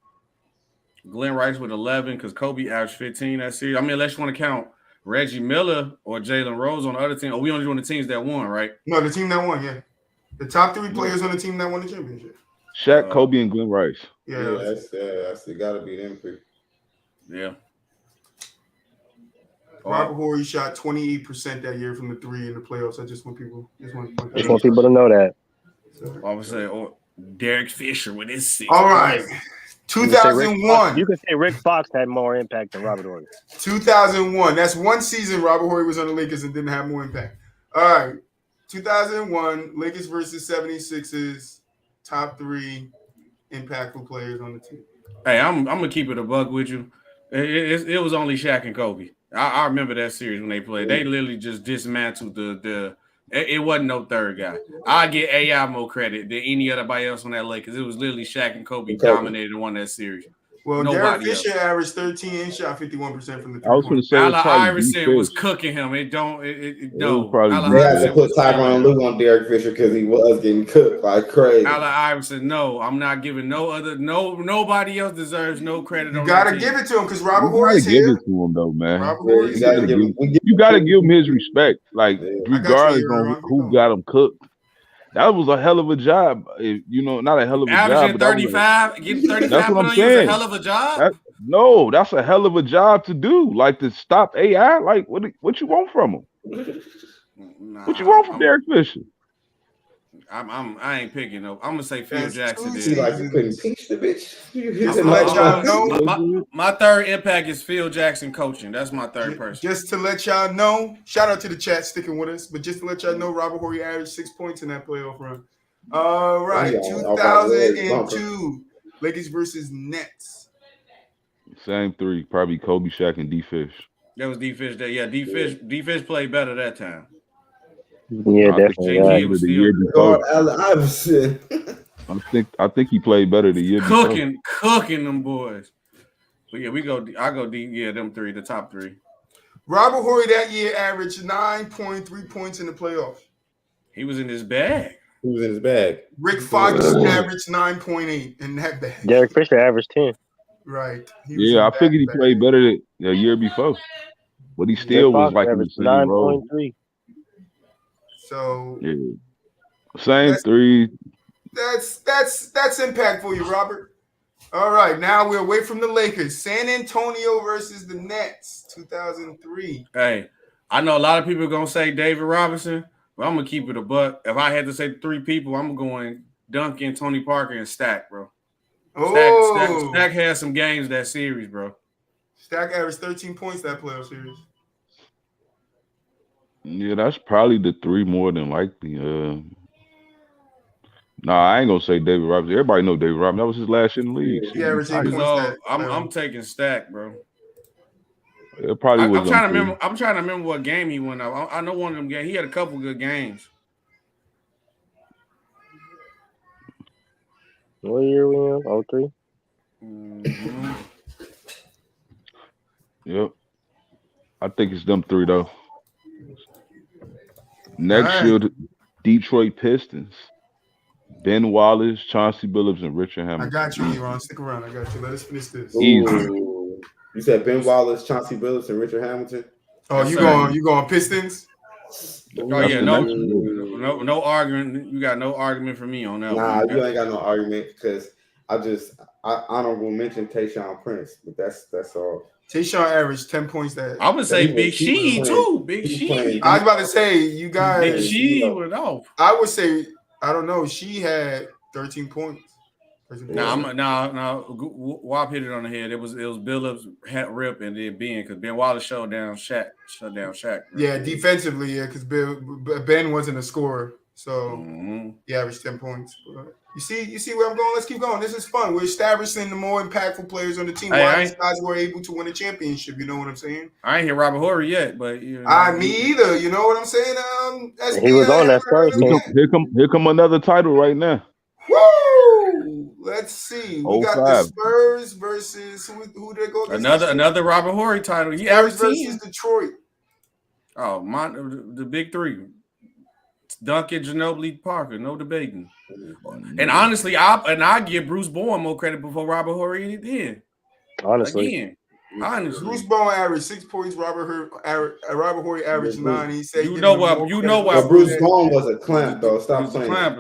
Glenn Rice with 11 because Kobe averaged 15 that series. I mean, unless you want to count Reggie Miller or Jalen Rose on the other team. Or we only doing the teams that won, right? No, the team that won, yeah. The top 3 players on the team that won the championship. Shaq, Kobe, and Glenn Rice. Yeah. that's it. Got to be them 3. Yeah. Robert Horry shot 28% that year from the 3 in the playoffs. I just want people Just want people to know that. I would say Derek Fisher with his 6. All right. You can say Rick 2001. Fox- You can say Rick Fox had more impact than Robert Horry. 2001. That's one season Robert Horry was on the Lakers and didn't have more impact. All right. 2001, Lakers versus 76ers. Top 3 impactful players on the team. Hey, I'm gonna keep it a buck with you. It was only Shaq and Kobe. I remember that series when they played. They literally just dismantled the. It wasn't no third guy. I get AI more credit than anybody else on that Lakers. It was literally Shaq and Kobe dominated and won that series. Well, Nobody Derek Fisher averaged 13 and shot 51% from the 3 I was going to say Allen it's probably Iverson was defense. cooking him. It was no. probably Allen They had to Iverson put was Tyronn killing Lue on Derek Fisher because he was getting cooked like crazy. Allen Iverson, no, I'm not giving nobody else deserves no credit. You on got to that give team. it to him because Robert You gotta Horry's give here. it to him though, man. Robert Yeah, Horry's you gotta here. give him. You gotta give him his respect, like Yeah. regardless Aaron. on who got him cooked. That was a hell of a job. Not a hell of a job. Averaging But that was 35, getting 35 That's what put I'm on you is a saying. hell of a job. no, that's a hell of a job to do. Like to stop AI. Like what you want from him? Nah, What you want from Derek Fisher? I ain't picking up. I'm gonna say Phil That's Jackson two did. See, like you couldn't seasons. teach the bitch. Just to let y'all know. My third impact is Phil Jackson coaching. That's my third person. Just to let y'all know, shout out to the chat sticking with us, but just to let y'all know, Robert Horry averaged 6 points in that playoff run. All right, 2002, Lakers versus Nets. Same three, probably Kobe, Shaq, and D-Fish. That was D-Fish day. Yeah, D-Fish played better that time. Yeah, definitely. JT was the still year before. Allen Iverson. I think he played better the year before. Cooking them boys. But yeah, I go D. Yeah, them three, the top three. Robert Horry that year averaged 9.3 points in the playoffs. He was in his bag. He was in his bag. Rick Fox averaged 9.8 in that bag. Derek Fisher averaged 10. Right. I figured he played better the year before, but he still was like in the same role. 9.3. So yeah, same three. That's impact for you, Robert. All right, now we're away from the Lakers. San Antonio versus the Nets, 2003. Hey, I know a lot of people are gonna say David Robinson, but I'm gonna keep it a buck. If I had to say three people, I'm going Duncan, Tony Parker, and Stack, bro. Stack had some games that series, bro. Stack averaged 13 points that playoff series. Yeah, that's probably the three more than likely. I ain't gonna say David Robinson. Everybody know David Robinson. That was his last year in the league. He averaged 8 points. So I'm taking Stack, bro. It probably was. I'm trying to remember what game he went out. I know one of them games. He had a couple good games. What year we in? 03? Mm-hmm. Yep. I think it's them three though. Next year, Detroit Pistons. Ben Wallace, Chauncey Billups, and Richard Hamilton. I got you, Ron. Stick around. I got you. Let us finish this. You said Ben Wallace, Chauncey Billups, and Richard Hamilton. Oh, you going Pistons? Oh yeah, no argument. You got no argument for me on that. Nah, you ain't got no argument because I honorable mention Tayshaun Prince, but that's all. Tayshaun averaged 10 points that. I would say Big She too. Big She. I was about to say you guys. Big She went off. I would say I don't know. She had 13 points. Wop hit it on the head. It was Billups, Rip, and then Ben because Ben Wallace shut down Shaq. Right? Yeah, defensively, because Ben wasn't a scorer, so he averaged 10 points. But you see where I'm going. Let's keep going. This is fun. We're establishing the more impactful players on the team. Why these guys were able to win a championship? You know what I'm saying? I ain't hear Robert Horry yet, but me either. You know what I'm saying? He was on that first. Here come another title right now. Woo! Let's see. We got the Spurs versus who they go against? Another Robert Horry title. He Spurs versus Detroit. Oh, the big three. Duncan, Ginobili, Parker, no debating. And honestly, I give Bruce Bowen more credit before Robert Horry did. Honestly. Bruce Bowen averaged 6 points. Robert Horry averaged 9. He said, "You know why Bruce Bowen was a clamp, though. Stop playing. Why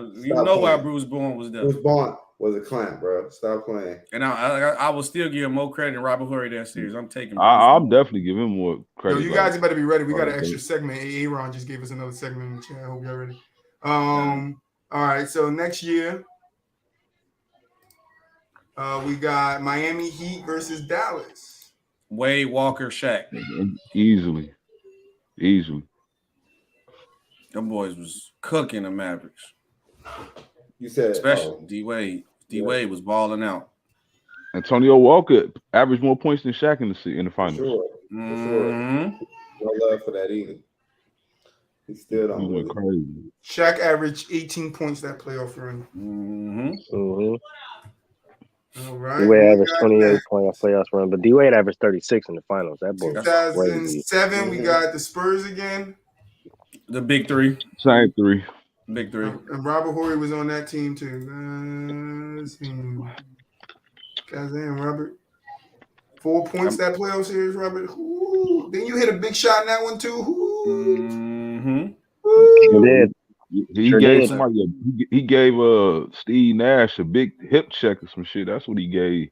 Bruce Bowen was there. Bruce Bowen was a clamp, bro. Stop playing." And I will still give him more credit than Robert Horry that series. I'm taking. I'm definitely giving him more credit. Yo, you guys better be ready. We got an extra segment. Aaron just gave us another segment in the chat. I hope y'all ready. All right. So next year, we got Miami Heat versus Dallas. Wade, Walker, Shaq. Easily. Them boys was cooking the Mavericks. You said especially D-Wade. D-Wade was balling out. Antonio Walker averaged more points than Shaq in the finals. Sure. No love for that either. He still don't went crazy. Shaq averaged 18 points that playoff run. All right. D-Wade averaged 28 point playoffs run, but D-Wade averaged 36 in the finals. That boy. 2007, we got the Spurs again. The big three. Same three. Big three. And Robert Horry was on that team too. Goddamn, Robert. 4 points that playoff series, Robert. Ooh. Then you hit a big shot in that one too. He did. He gave Steve Nash a big hip check or some shit. That's what he gave.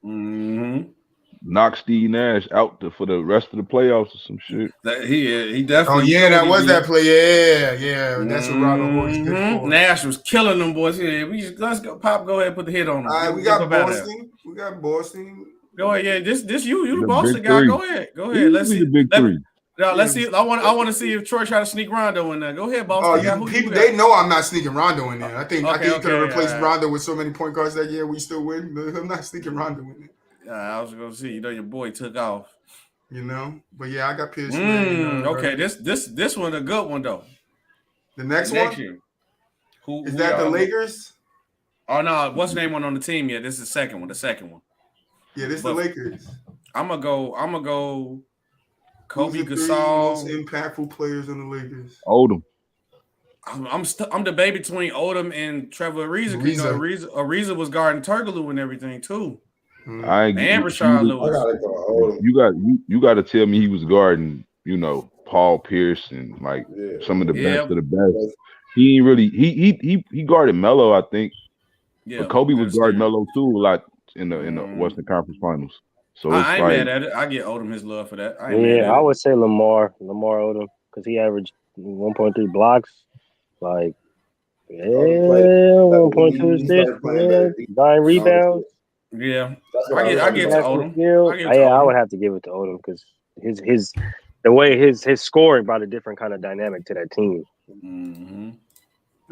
knock Steve Nash out for the rest of the playoffs or some shit. He Oh definitely. yeah, that was that play. Yeah. That's what Robert Horry's good for. Nash was killing them boys. Yeah, let's go, Pop. Go ahead, and put the hit on them. All right, we got Boston. Go ahead. Yeah, this you the The Boston big guy. three. Go ahead. Let's Easily see the big three. Let's see. I want to see if Troy try to sneak Rondo in there. Go ahead, Boston. People they know I'm not sneaking Rondo in there. I think he could have replaced right. Rondo with so many point guards that year we still win. But I'm not sneaking Rondo in there. I was gonna see. Your boy took off. But yeah, I got Pierce. Okay, this one a good one though. The next one year. Who is that? The Lakers? Oh no, what's the name one on the team? Yeah, this is the second one. Yeah, this is the Lakers. I'm gonna go. Kobe Who's the Gasol. three most impactful players on the Lakers. Odom. I'm debating between Odom and Trevor Ariza. Ariza was guarding Turkoglu and everything too. And Rashard Lewis. You got to tell me he was guarding, Paul Pierce and like some of the best of the best. He ain't really he guarded Melo, I think. Yeah, but Kobe was guarding Melo too a lot in the Western Conference Finals. So I ain't mad at it. I get Odom his love for that. I would say Lamar Odom because he averaged 1.3 blocks, like 1.2 assists, 9 rebounds. Yeah, I get to Odom. I would have to give it to Odom because the way his scoring brought a different kind of dynamic to that team. Mm-hmm.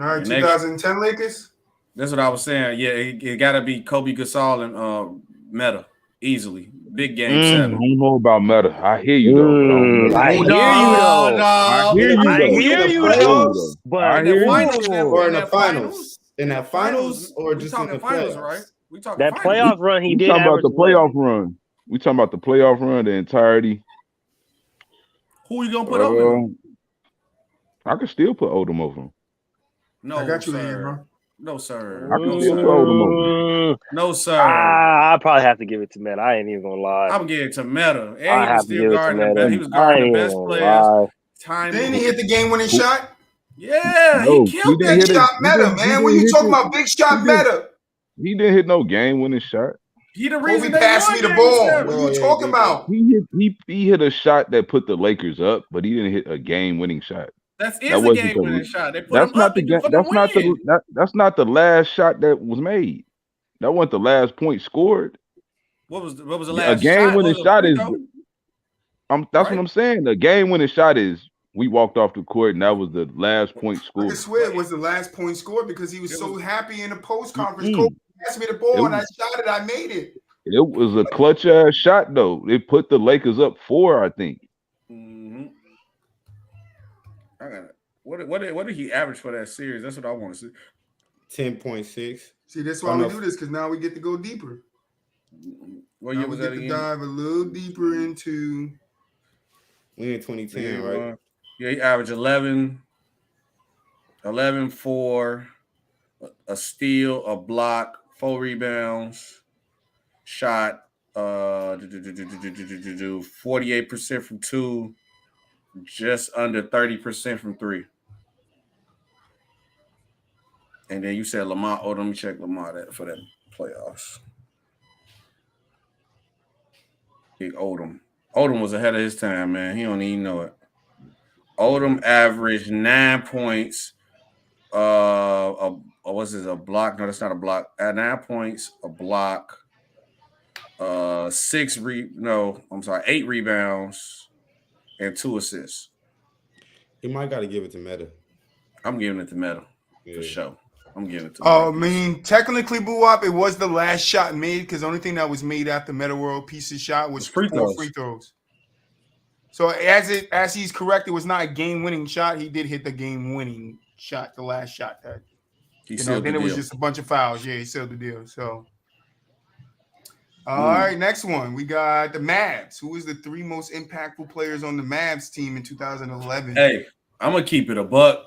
All right, 2010 Lakers. That's what I was saying. Yeah, it got to be Kobe Gasol and Meta easily. Big game 7. I don't know about Meta. I hear you though. I hear you though. But in the finals or in the finals. In that finals or just in the finals, right? We talking that playoff run he did. Talking about the playoff run. We talking about the playoff run, the entirety. Who you gonna put over? I could still put Odom over him. No, I got you sir. there, bro. No, sir. I can still put Odom over him. No, sir. I probably have to give it to Meta. I ain't even gonna lie. I'm giving it to Meta. And I have to give it to Meta. He was guarding the best players. Didn't he hit the game-winning shot? Yeah, he killed that shot. Meta, man. When you talking about big shot, Meta. He didn't hit no game-winning shot. He the reason they passed me the ball. What are you talking about? He hit a shot that put the Lakers up, but he didn't hit a game-winning shot. That is a game-winning shot. They put that's him not up the that's not the last shot that was made. That wasn't the last point scored. What was the last a game-winning shot is? That's what I'm saying. The game-winning shot is we walked off the court and that was the last point scored. I swear it was the last point scored because he was so happy in the post conference. Kobe passed me the ball and I shot it. I made it. It was a clutch ass shot though. It put the Lakers up 4, I think. Mm-hmm. I got it. What did he average for that series? That's what I want to see. 10.6. See, that's why we do this because now we get to go deeper. What year was that again? Dive a little deeper into. We in 2010, right? Yeah, he averaged 11, 4, a steal, a block, 4 rebounds, shot 48% from 2, just under 30% from 3. And then you said Lamar. Oh, let me check Lamar for that playoffs. Big Odom. Odom was ahead of his time, man. He don't even know it. Odom averaged 9 points. What's this? A block? No, that's not a block. At 9 points, a block. 8 rebounds and 2 assists. He might got to give it to Meta. I'm giving it to Meta for sure. I'm giving it to. I mean, technically, Boo-Wop, it was the last shot made because the only thing that was made after Meta World Peace's shot was 4 free throws. So as he's correct, it was not a game-winning shot. He did hit the game-winning shot, the last shot. That then it was just a bunch of fouls. Yeah, he sealed the deal. So, all right, next one. We got the Mavs. Who was the 3 most impactful players on the Mavs team in 2011? Hey, I'm going to keep it a buck.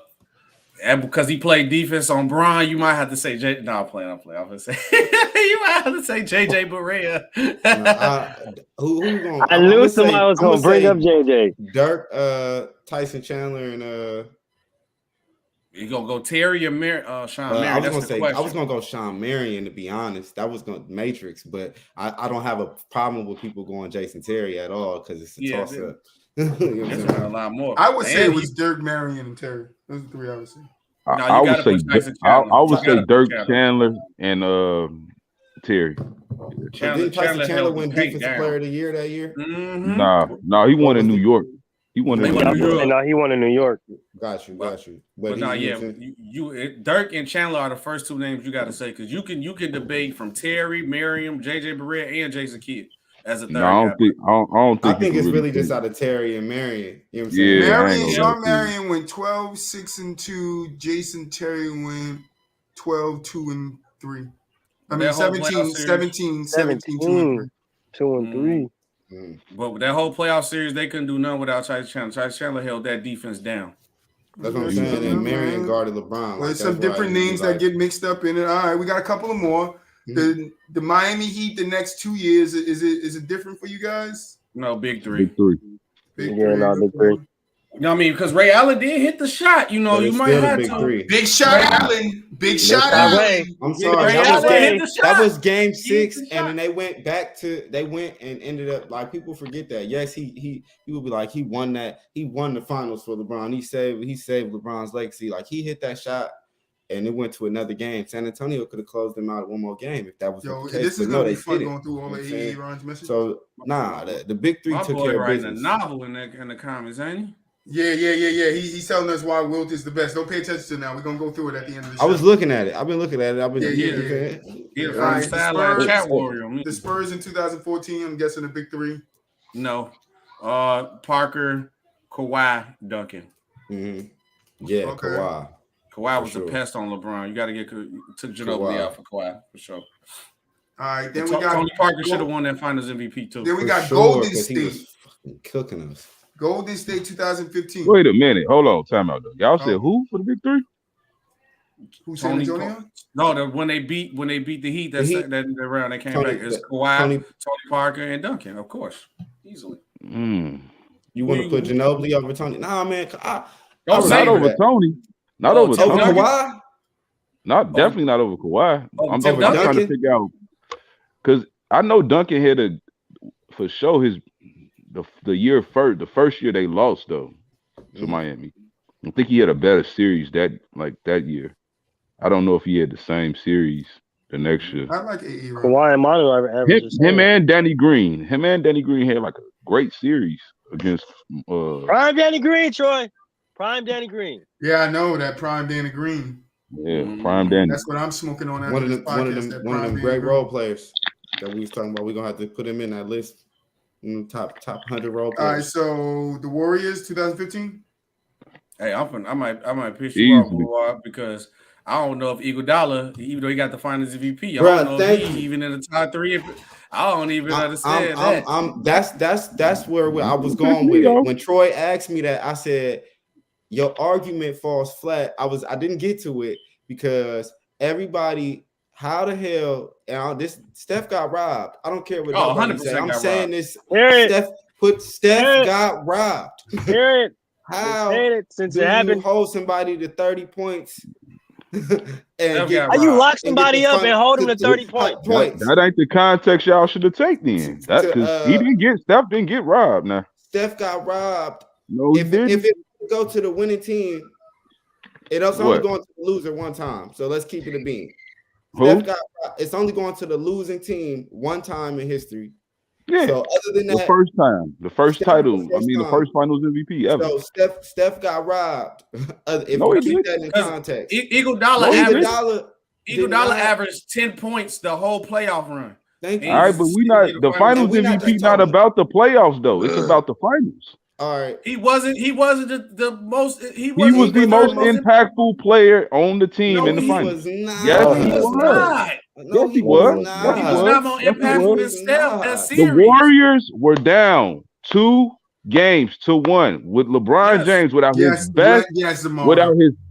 And because he played defense on Bron, you might have to say I'm playing. I'm going to say you might have to say JJ Barea. I knew somebody was going to bring up JJ. Dirk, Tyson Chandler, and You gonna go Terry or Sean Marion? I was That's gonna the say question. I was gonna go Sean Marion, to be honest. That was gonna Matrix, but I don't have a problem with people going Jason Terry at all because it's a toss up. You know what I'm That's saying? a lot more. I would say And it was Dirk, Marion, and Terry. Those are the three I would say. No, I you would gotta say put Tyson I Chandler. would You say gotta put Dirk Chandler. Chandler and Terry. Didn't Tyson Chandler held win the paint Defensive down. Player of the Year that year? Mm-hmm. Nah, he won in New York. He won in He New won in New York. York. No, he won in New York. Got you. But no, Dirk and Chandler are the first two names you got to say because you can debate from Terry, Merriam, JJ Barrett, and Jason Kidd as a third No, I don't think. I think it's really say just that. out of Terry and Marion. You know what I'm Yeah, saying? I ain't gonna Sean lie to you. Marion went 12, 6, and 2. Jason Terry went 12, 2, and 3. I mean, 17, 2, and 3. 2 and 3. But with that whole playoff series, they couldn't do nothing without Tyson Chandler. Tyson Chandler held that defense down. That's what I'm saying. And Marion guarded LeBron. Well, some different names that get mixed up in it. All right, we got a couple of more. The Miami Heat the next 2 years, is it different for you guys? No, big three. Big three. Big Yeah, three. no, big three. You know what I mean? Because Ray Allen did hit the shot. You know, But you it's might still a have big to. three. Big shot, Allen. Big shot, that Allen. way. I'm sorry. Ray Allen hit the That shot. was game 6, He hit the and shot. then they went and ended up like people forget that. Yes, he will be like he won the finals for LeBron. He saved LeBron's legacy. Like he hit that shot, and it went to another game. San Antonio could have closed them out one more game if that was the case. This is but gonna no, be they fun didn't. going through all the AA Ron's messages. So the big three My took boy care of writing a business. novel in the comments, ain't he? Yeah. He's telling us why Wilt is the best. Don't pay attention to it now. We're gonna go through it at the end of the show. I was looking at it. I've been looking at it. I've been Yeah, All from right, the sideline Spurs- chat warrior. The Spurs in 2014, I'm guessing the big three. No. Parker, Kawhi, Duncan. Mm-hmm. Yeah, Okay. Kawhi. Kawhi was sure. a pest on LeBron. You got to took Ginobili Kawhi. out for Kawhi for sure. All right, then we Tony got Parker should have won that Finals MVP too. Then we For got sure, Golden 'cause he was State. fucking cooking us. Golden State 2015. Wait a minute. Hold on. Time out though. Y'all said Oh. who for the big three? Who San Antonio? No, when they beat the Heat that round they came back. It's Kawhi, Tony Parker, and Duncan, of course, easily. You want to put Ginobili over Tony? Nah, man. Not over Tony. Not over Tony. Kawhi? Definitely not over Kawhi. I'm trying to Duncan? figure out because I know Duncan had for sure the first year they lost though to Miami. I think he had a better series that year. I don't know if he had the same series the next year. I like AA. Kawhi and Manu averaged Him and Danny Green. Him and Danny Green had like a great series against Prime Danny Green, Troy. Prime Danny Green. Yeah, I know that Prime Danny Green. Yeah, Prime Danny. That's what I'm smoking on. One of them great role players that we was talking about. We're gonna have to put him in that list. Top 100 role players. All right, so the Warriors 2015. Hey, I might piss you off, Boy, because I don't know if Iguodala, even though he got the Finals MVP, I don't know if he even in the top 3. I don't even understand that. That's where I was going with it. When Troy asked me that, I said, "Your argument falls flat." I didn't get to it because everybody. How the hell? This Steph got robbed. I don't care what nobody say. I'm saying this. Steph got robbed. Hear it. How since do it happened? You hold somebody to 30 points? How you lock somebody up and hold him to 30 points? That ain't the context y'all should have taken then. Steph didn't get robbed. Now Steph got robbed. No, if it go to the winning team, it's only going to the loser one time. So let's keep it a bean. It's only going to the losing team one time in history. Yeah. So other than that, the first title. The first Finals MVP ever. So Steph got robbed. If no, we keep that in context, Iguodala averaged 10 points the whole playoff run. Thank you. All right, but the Finals MVP not about the playoffs though. It's about the finals. All right. He wasn't the most. He was the most impactful player on the team in the finals. Yes, he was. No, he was not. He was not more impactful than Steph that series. The Warriors were down 2 games to 1 with LeBron James without his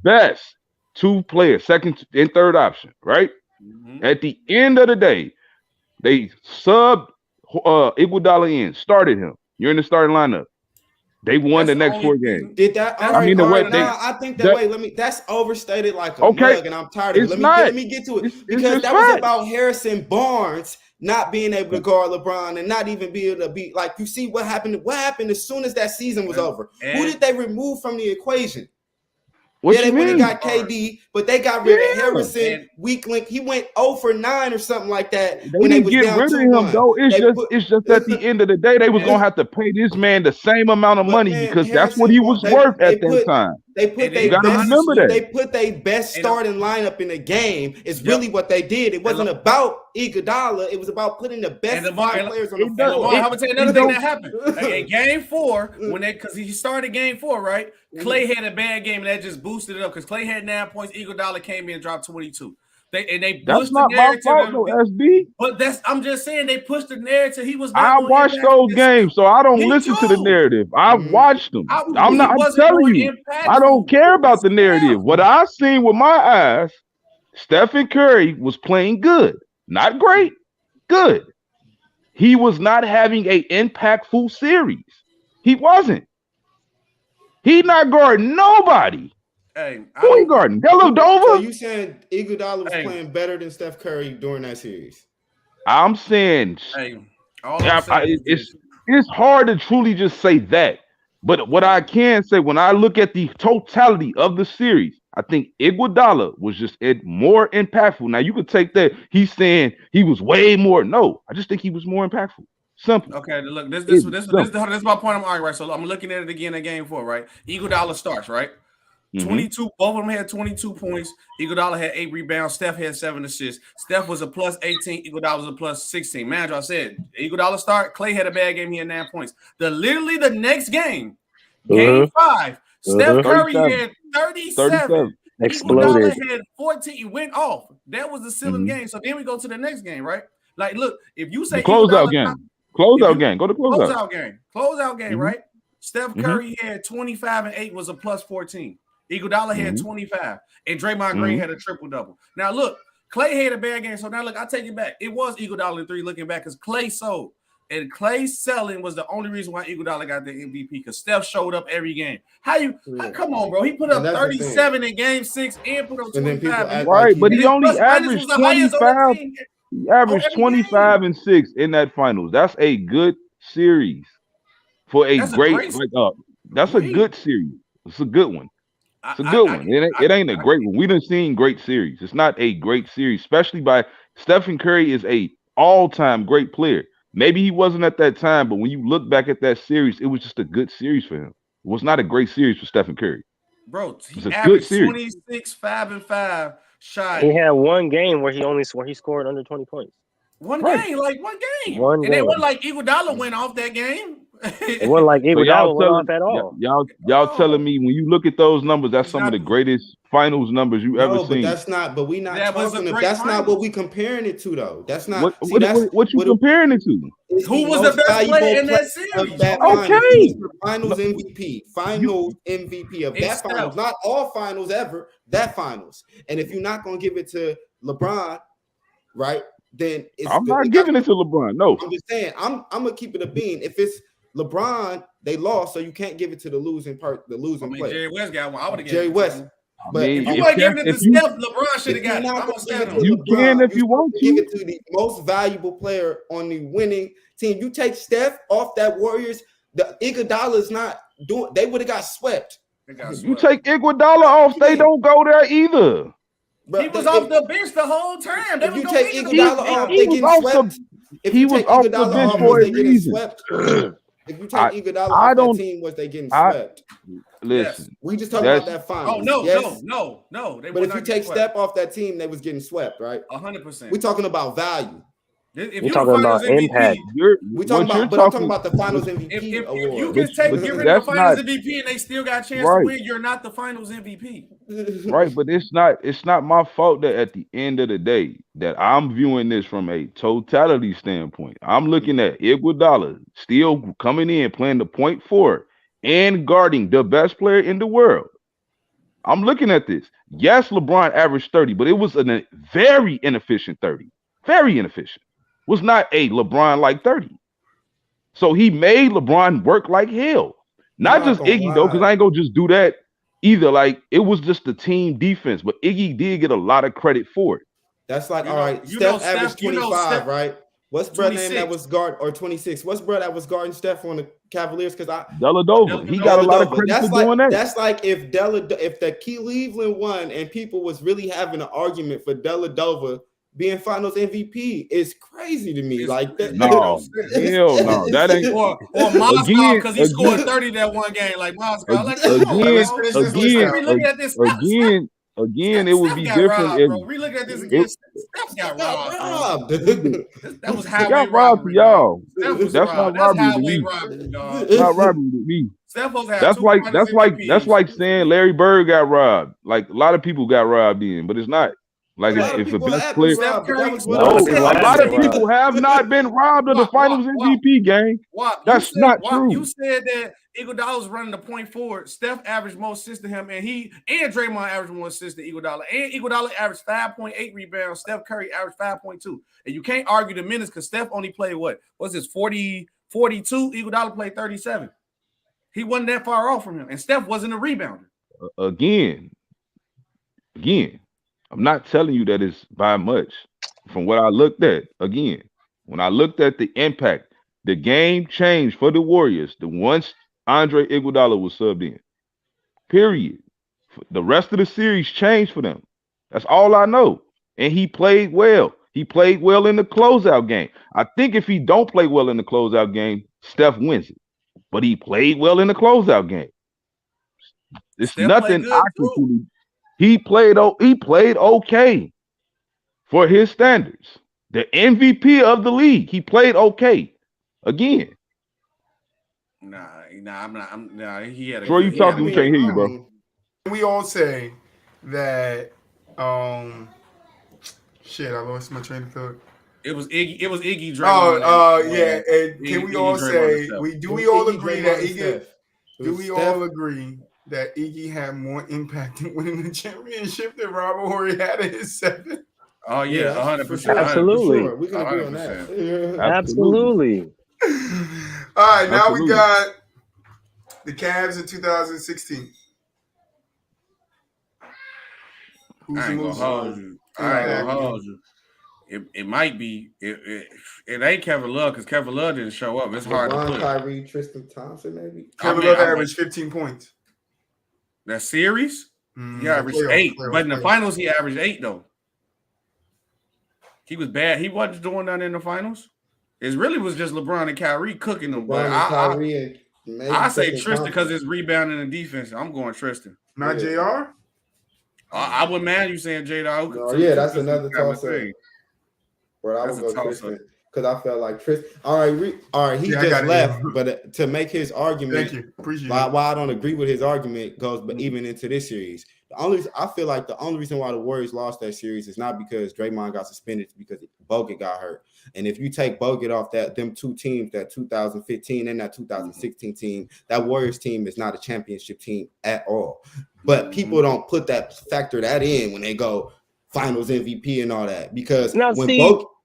best 2 players, second and third option, right? Mm-hmm. At the end of the day, they subbed Iguodala in, started him. You're in the starting lineup. They won the That's next only 4 reason- games. Did that? All I right, mean, the all way right. they- Nah, I think that- that's overstated like a Okay, mug, and I'm tired of it. it's Let me get to it It's because just that was fact. about Harrison Barnes not being able to guard LeBron and not even be able to be like. You see what happened? What happened as soon as that season was over? Who did they remove from the equation? What They you went and mean? got KD, but they got rid of Harrison, And- weak link. He went 0 for 9 or something like that They when they didn't was get down rid of 2-1. him though. It's just at the end of the day, they was Yeah. gonna have to pay this man the same amount of But, money man, because that's what he was worth at that time. They put And their You gotta best. remember that. They put their best And- starting lineup in the game. Is Yep. really what they did. It wasn't about Iguodala. It was about putting the best And Lamar- players on the And does- floor. Lamar, I'm gonna tell you another it thing don't- that happened. In game 4, because he started game 4, right? Clay had a bad game and that just boosted it up because Clay had 9 points. Iguodala came in and dropped 22. They That's pushed not the my narrative. fault, though, SB. But I'm just saying they pushed the narrative. He was. I not watched those games, so I don't Me listen to the too. narrative. I watched them. I'm He not. I'm wasn't telling more you, impactful. I don't care about the Steph. narrative. What I seen with my eyes, Stephen Curry was playing good, not great, good. He was not having a impactful series. He wasn't. He not guarding nobody. Hey, Who he guarding? Hello, So Dover. you saying Iguodala was Hey. playing better than Steph Curry during that series? I'm saying Hey, all I'm saying is it's hard to truly just say that. But what I can say, when I look at the totality of the series, I think Iguodala was just more impactful. Now you could take that he's saying he was way more. No, I just think he was more impactful. Simple. okay. Look, this It's is simple. my point. I'm arguing, right? So I'm looking at it again in game 4, right? Iguodala starts, right? Mhm. 22. Both of them had 22 points. Iguodala had 8 rebounds. Steph had 7 assists. Steph was a plus 18. Iguodala was a plus 16. Manager, I said Iguodala start. Clay had a bad game. He had 9 points. Literally the next game, game 5, Steph Curry 37. had 37. 37. Exploded. Iguodala had 14. He went off. That was the ceiling Mhm. game. So then we go to the next game, right? Like, look, if you say The closeout Iguodala- game. Closeout you- game. Go to closeout. Closeout game, Mhm. right? Steph Curry had 25 and 8 was a plus 14. Iguodala had 25, and Draymond Green had a triple double. Now look, Clay had a bad game, so now look, I take it back. It was Iguodala in 3 looking back because Clay sold, and Clay selling was the only reason why Iguodala got the MVP because Steph showed up every game. Come on, bro? He put up And that's the thing. 37 in game 6 and put up And then people 25. act Right, like but he he And his only plus minus averaged was the highest on the 25. team. He averaged every 25 and 6 in that finals. That's a good series for a That's a great great- that's a Great. good series. It's a good one. It's a I- good I- one. It ain't a great one. We done seen great series. It's not a great series, especially by Stephen Curry is a all-time great player. Maybe he wasn't at that time, but when you look back at that series, it was just a good series for him. It was not a great series for Stephen Curry. Bro, It's he a good averaged series. 26, 5 and 5 shot. He had one game where he scored under 20 points. One Right. game, like one game. One and game. it wasn't like Iguodala went off that game. It wasn't like So Iguodala went off at all. y'all telling me when you look at those numbers, that's some of the greatest finals numbers you ever No, but seen. that's not. But we not That was a talking. great That's not finals. what we comparing it to, though. That's not. What that's you what- comparing it to? it's Who was the most best valuable player in that player series? of that Okay. finals. He's the finals MVP. Finals MVP of It's that Steph. finals. Not all finals ever. That finals. And if you're not gonna give it to LeBron, right? Then it's I'm not giving it to LeBron. No. I'm just saying. I'm gonna keep it a bean. If it's LeBron, they lost, so you can't give it to the losing player. Jerry West got one. I would have Jerry West. But mean, If you If want to you- give it to if you- Steph, LeBron should have got it. You're not I'm gonna gonna stand give it on to it. You can if you You're want supposed to give to. it to the most valuable player on the winning team. You take Steph off that Warriors, the Iguodala is not doing. They would have got swept. They got You swept. take Iguodala off, they don't go there either. Bro, He was if- off the bench the whole time. They If was you gonna take make it Iguodala a- off, he they was getting off the- swept. If he you was take off the Iguodala bench off, for was a they getting reason. swept? If you take I- Iguodala I off don't- that team, was they getting I- swept? Listen, We just talking about That's- that finals. Oh no, yes? no. They But were if you not take getting Steph off that team, they was getting swept, right? 100%. We talking about value. If We're you're talking the finals about MVP, impact. We talking what you're about, but I'm talking talking about the Finals MVP if you award. can take but give him the that's finals not- MVP and they still got a chance Right. to win, you're not the finals MVP. right, but it's not my fault that at the end of the day that I'm viewing this from a totality standpoint. I'm looking at Iguodala still coming in playing the point forward and guarding the best player in the world. I'm looking at this. Yes, LeBron averaged 30, but it was a very inefficient 30. Very inefficient. Was not a LeBron like 30. So he made LeBron work like hell. Not just Iggy though, because I ain't gonna just do that either. Like it was just the team defense, but Iggy did get a lot of credit for it. That's like all right. Steph averaged 25, right? What's Brett name that was guard or 26? What's Brett that was guarding Steph on the Cavaliers? Because Dellavedova. He got a lot of credit for doing that. That's like if the Cleveland won and people was really having an argument for Dellavedova being Finals MVP is crazy to me. Like that. No, hell no, that ain't. Or Mozgov because he scored 30 that one game. Like Mozgov, again, it would be different if re-look at this again. Steph got robbed. That was highway got robbed for y'all. That's not robbery to me. Not robbery to me. That's like saying Larry Bird got robbed. Like a lot of people got robbed in, but it's not. Like if the best player, a lot of people have not been robbed of the Finals MVP game. That's not true. You said that Iguodala was running the point forward. Steph averaged more assists than him, and Draymond averaged more assists than Iguodala. And Iguodala averaged 5.8 rebounds. Steph Curry averaged 5.2. And you can't argue the minutes because Steph only played what's this 42? Iguodala played 37. He wasn't that far off from him, and Steph wasn't a rebounder. Again. I'm not telling you that it's by much. From what I looked at, again, when I looked at the impact, the game changed for the Warriors the once Andre Iguodala was subbed in. Period. The rest of the series changed for them. That's all I know. And he played well. He played well in the closeout game. I think if he don't play well in the closeout game, Steph wins it. But he played well in the closeout game. It's Steph nothing I can truly. He played okay for his standards. The MVP of the league. He played okay. Again. I'm not. He had a. Troy, you talking? We can't hear you, bro. We all say that. Shit, I lost my train of thought. It was Iggy. Yeah. And can we all say we all agree that Iggy? Do we all agree that Iggy had more impact in winning the championship than Robert Horry had in his 7? Oh yeah, 100%. Absolutely. We can agree on that. Absolutely. All right, now we got the Cavs in 2016. I ain't gonna hold you. It might be. It ain't Kevin Love because Kevin Love didn't show up. It's hard to put. Kyrie, Tristan Thompson, maybe. Kevin Love averaged 15 points. That series, he averaged 8, but in the finals he averaged 8 though. He was bad. He wasn't doing that in the finals. It really was just LeBron and Kyrie cooking them. But I say Tristan because it's rebounding and defense. I'm going Tristan. Not JR. I wouldn't mind you saying JR. That's another toss-up. But I would go Tristan because I felt like Tristan. All right. He just left, but to make his argument, thank you. Appreciate why I don't agree with his argument goes, but even into this series, I feel like the only reason why the Warriors lost that series is not because Draymond got suspended, it's because Bogut got hurt. And if you take Bogut off them two teams, that 2015 and that 2016 team, that Warriors team is not a championship team at all. But people don't factor that in when they go Finals MVP and all that, because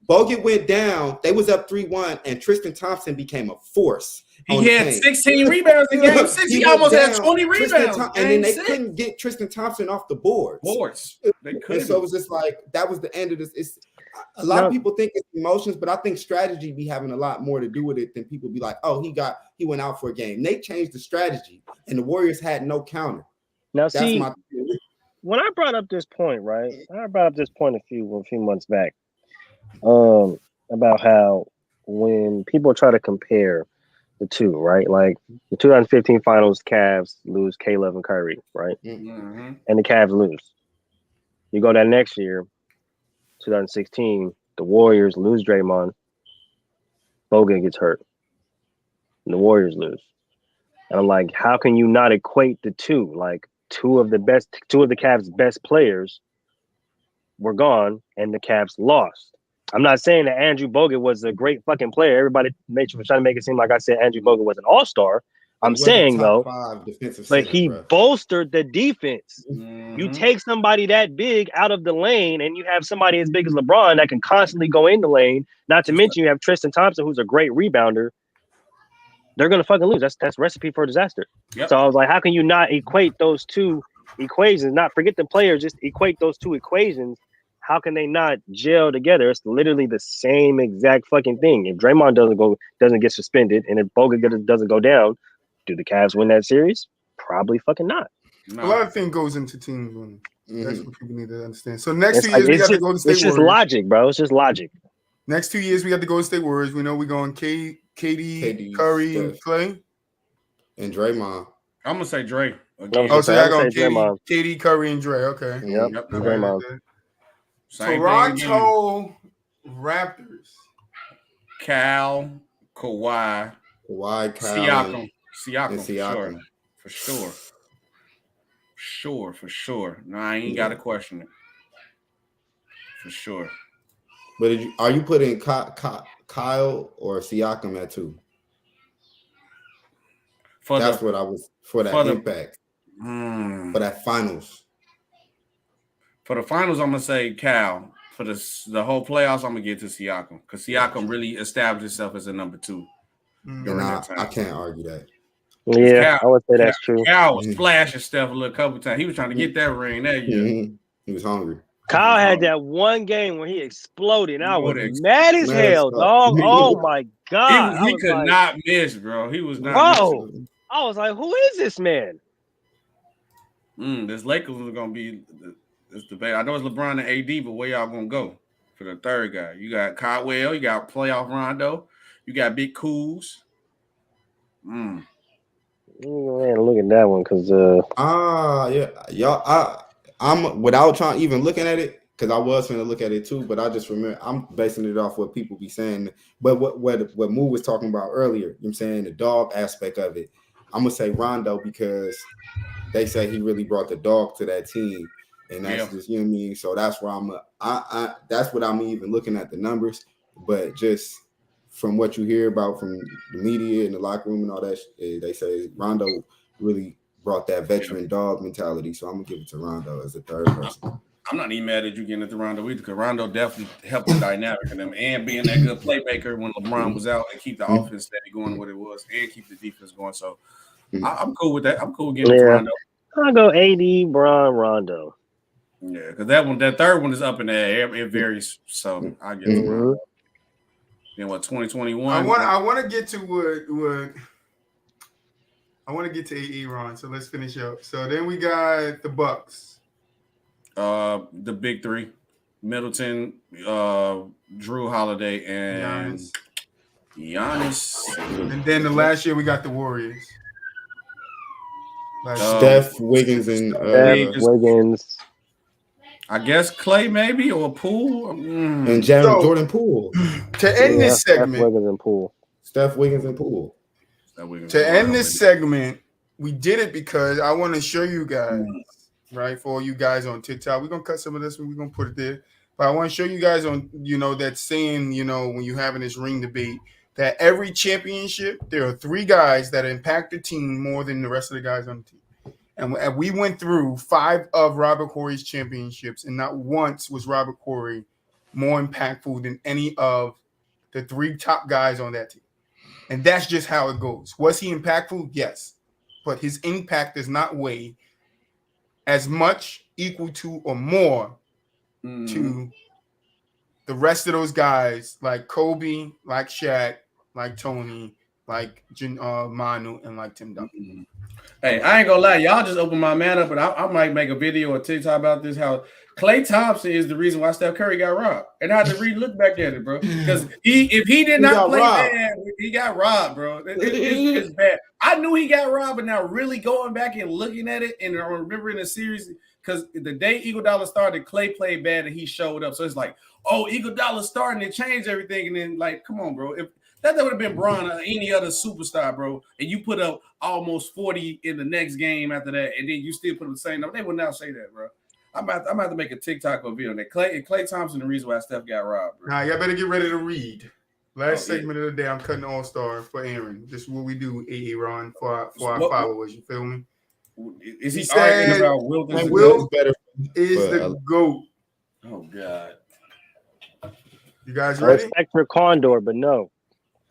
Bogut went down, they was up 3-1, and Tristan Thompson became a force. He had 16 rebounds in game 6. He almost had 20 rebounds. And then they couldn't get Tristan Thompson off the boards. They couldn't. So it was just like, that was the end of this. A lot of people think it's emotions, but I think strategy be having a lot more to do with it than people be like, oh, he went out for a game. They changed the strategy, and the Warriors had no counter. Now, when I brought up this point, right? I brought up this point a few months back. About how when people try to compare the two, right? Like the 2015 finals, Cavs lose Caleb and Kyrie, right? Mm-hmm. And the Cavs lose. You go that next year, 2016, the Warriors lose Draymond. Bogut gets hurt. And the Warriors lose. And I'm like, how can you not equate the two? Like two of the Cavs' best players were gone and the Cavs lost. I'm not saying that Andrew Bogut was a great fucking player. Everybody was trying to make it seem like I said Andrew Bogut was an all-star. I'm saying though, but he bolstered the defense. Mm-hmm. You take somebody that big out of the lane and you have somebody as big as LeBron that can constantly go in the lane. Not to mention you have Tristan Thompson, who's a great rebounder. they're gonna fucking lose. That's recipe for disaster. Yep. So I was like, how can you not equate those two equations? Not forget the players, just equate those two equations. How can they not gel together? It's literally the same exact fucking thing. If Draymond doesn't get suspended, and if Bogut doesn't go down, do the Cavs win that series? Probably fucking not. A lot of things goes into teams winning. That's what people need to understand. So It's 2 years we got the Golden State It's just Warriors. logic, bro. It's just logic. Next 2 years we got the Golden State Warriors. We know we're going KD, Curry, Steph, Clay, and Draymond. I'm gonna say Dre. Oh, so y'all going Draymond. KD, Curry, and Dre. Okay. Yep. Draymond. Toronto Raptors. Cal, Kawhi, Cal, Siakam. For sure. No, I ain't got to question it. For sure. But are you putting Kyle or Siakam at 2? That's what I was for that impact. For that finals. For the finals, I'm gonna say Cal. For the whole playoffs, I'm gonna get to Siakam because Siakam really established himself as a number 2. And I can't argue that. Yeah, I would say that's true. Cal was flashing stuff a couple times. He was trying to get that ring that year. He was hungry. Kyle had that one game where he exploded. I was mad as hell, dog. Oh my god, he could not miss, bro. He was not. Bro, I was like, who is this man? This Lakers is gonna be this debate. I know it's LeBron and AD, but where y'all gonna go for the third guy? You got Caldwell, you got playoff Rondo, you got Big Cools. Man, look at that one because I'm without trying even looking at it because I was going to look at it too, but I just remember I'm basing it off what people be saying. But what Moo was talking about earlier, you know what I'm saying, the dog aspect of it. I'm gonna say Rondo because they say he really brought the dog to that team, and that's just, you know what I mean. So that's where that's what I'm even looking at the numbers, but just from what you hear about from the media and the locker room and all that, they say Rondo really brought that veteran dog mentality. So I'm gonna give it to Rondo as a third person. I'm not even mad at you getting it to Rondo either, because Rondo definitely helped the dynamic in them and being that good playmaker when LeBron was out and keep the offense steady going what it was and keep the defense going. So I'm cool with that. I'm cool with getting it to Rondo. I'll go AD, Bron, Rondo. Yeah, because that third one is up in the air. It varies. So I get it. Rondo. Then what? 2021. I want to get to what I want to get to Aaron. So let's finish up. So then we got the Bucks. The big three: Middleton, Drew Holiday, and Giannis. And then the last year we got the Warriors. Steph, Wiggins, and Wiggins. I guess Clay maybe or Poole and Jordan Poole. To end this segment, Steph, Wiggins, and Poole. Steph, Wiggins, and Poole. To end this segment, we did it because I want to show you guys, right? For all you guys on TikTok, we're gonna cut some of this and we're gonna put it there. But I want to show you guys on, that saying, when you're having this ring debate, that every championship, there are 3 guys that impact the team more than the rest of the guys on the team. And we went through 5 of Robert Horry's championships, and not once was Robert Horry more impactful than any of the 3 top guys on that team. And that's just how it goes. Was he impactful? Yes. But his impact does not weigh as much, equal to, or more to the rest of those guys like Kobe, like Shaq, like Tony, like Manu, and like Tim Duncan. Hey, I ain't gonna lie, y'all just opened my man up, but I might make a video or TikTok about this. How Klay Thompson is the reason why Steph Curry got robbed, and I had to re-look back at it, bro. Because if he did not play bad, he got robbed, bro. It's bad. I knew he got robbed, but now really going back and looking at it and remembering the series, because the day Iguodala started, Klay played bad and he showed up. So it's like, oh, Iguodala's starting to change everything, and then like, come on, bro. If that would have been Bron or any other superstar, bro, and you put up almost 40 in the next game after that, and then you still put up the same number, they would not say that, bro. I'm about to make a TikTok or video on that. Klay Thompson, the reason why Steph got robbed, bro. Now, y'all better get ready to read. Last segment of the day, I'm cutting All-Star for Aaron. This is what we do, Aaron, for our followers. You feel me? Is he arguing about Wilt? Wilt is the GOAT. Oh, God. You guys I ready? respect for Condor, but no.